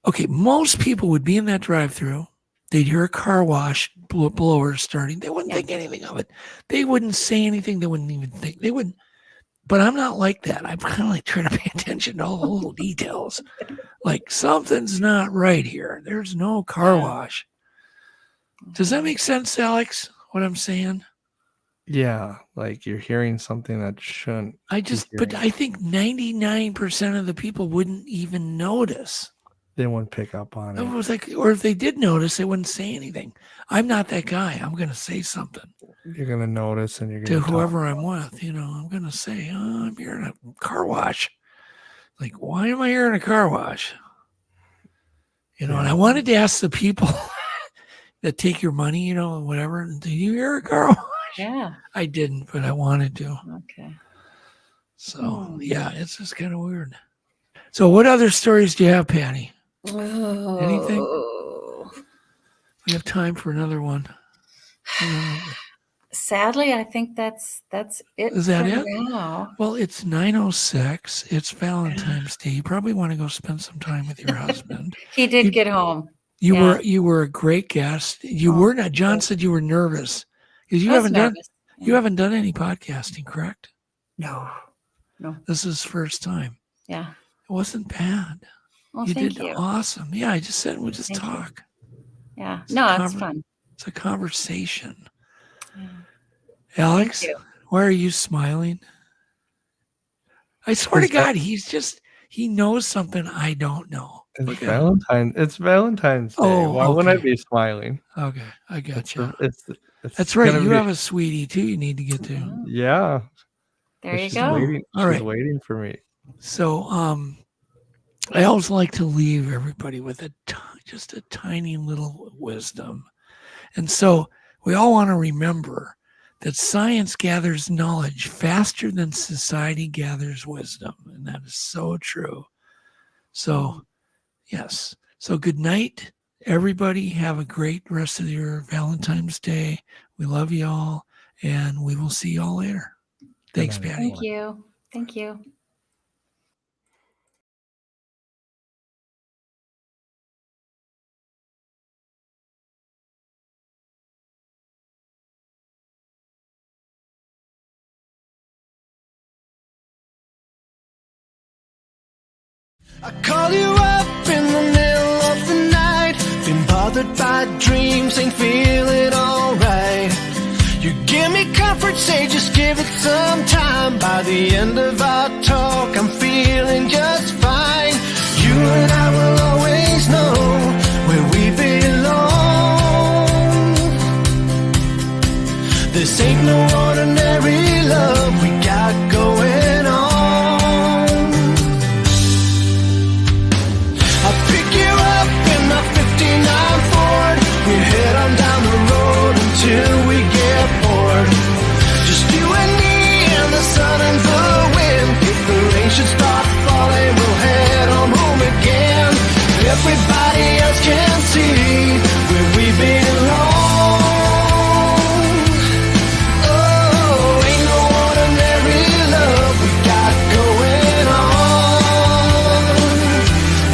okay. Most people would be in that drive-through. They'd hear a car wash blower starting. They wouldn't think anything of it. They wouldn't say anything. They wouldn't even think. They wouldn't. But I'm not like that. I'm kind of like trying to pay attention to all the little details. Like something's not right here. There's no car wash. Does that make sense, Alex? What I'm saying? Yeah, like you're hearing something that shouldn't. But I think 99% of the people wouldn't even notice. They wouldn't pick up on it. It was like, or if they did notice, they wouldn't say anything. I'm not that guy. I'm going to say something. You're going to notice and you're going to whoever I'm with, I'm going to say, I'm here in a car wash. Like, why am I here in a car wash? And I wanted to ask the people that take your money, whatever, do you hear a car wash? Yeah. I didn't, but I wanted to. Okay. So, yeah, it's just kind of weird. So what other stories do you have, Patty? Anything? We have time for another one. Sadly, I think that's it. Is that for it? Now. Well, it's 9:06. It's Valentine's Day. You probably want to go spend some time with your husband. He did get home. You were a great guest. You were not. John said you were nervous because you haven't done any podcasting, correct? No. This is first time. Yeah. It wasn't bad. Well, you thank did you. awesome. Yeah, I just said we'll just talk. Yeah. It's fun. It's a conversation. Yeah. Alex, why are you smiling? I swear to God, he knows something I don't know. It's Valentine's Day. Oh, why wouldn't I be smiling? Okay, I got you. It's That's right. You have a sweetie too. You need to get to. Yeah. There you She's go. Waiting. All She's right. waiting for me. So, I always like to leave everybody with just a tiny little wisdom. And so we all want to remember that science gathers knowledge faster than society gathers wisdom. And that is so true. So, yes. So good night, everybody. Have a great rest of your Valentine's Day. We love you all, and we will see you all later. Thanks, night. Patty. Thank you. Thank you. I call you up in the middle of the night. Been bothered by dreams, ain't feeling alright. You give me comfort, say just give it some time. By the end of our talk, I'm feeling just fine. You and I will always know where we belong. This ain't no ordinary love we got going on. We head on down the road until we get bored. Just you and me and the sun and the wind. If the rain should start falling, we'll head on home again. Everybody else can see where we belong. Oh, ain't no ordinary love we got going on.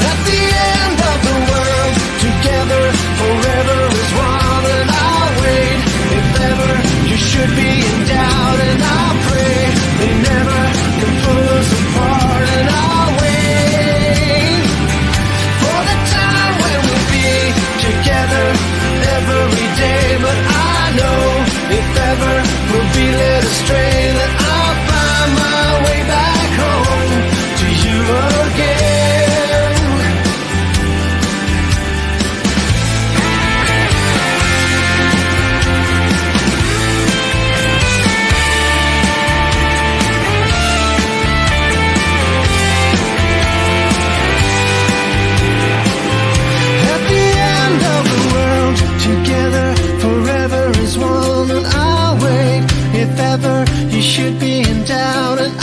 At the end of the world, together forever is one, and I'll wait. If ever you should be in doubt, and I'll pray they never can pull us apart, and I'll wait for the time when we'll be together every day. But I know if ever we'll be led astray, that I'll find my way back home to you again. Together forever is one, and I'll wait if ever you should be in doubt, and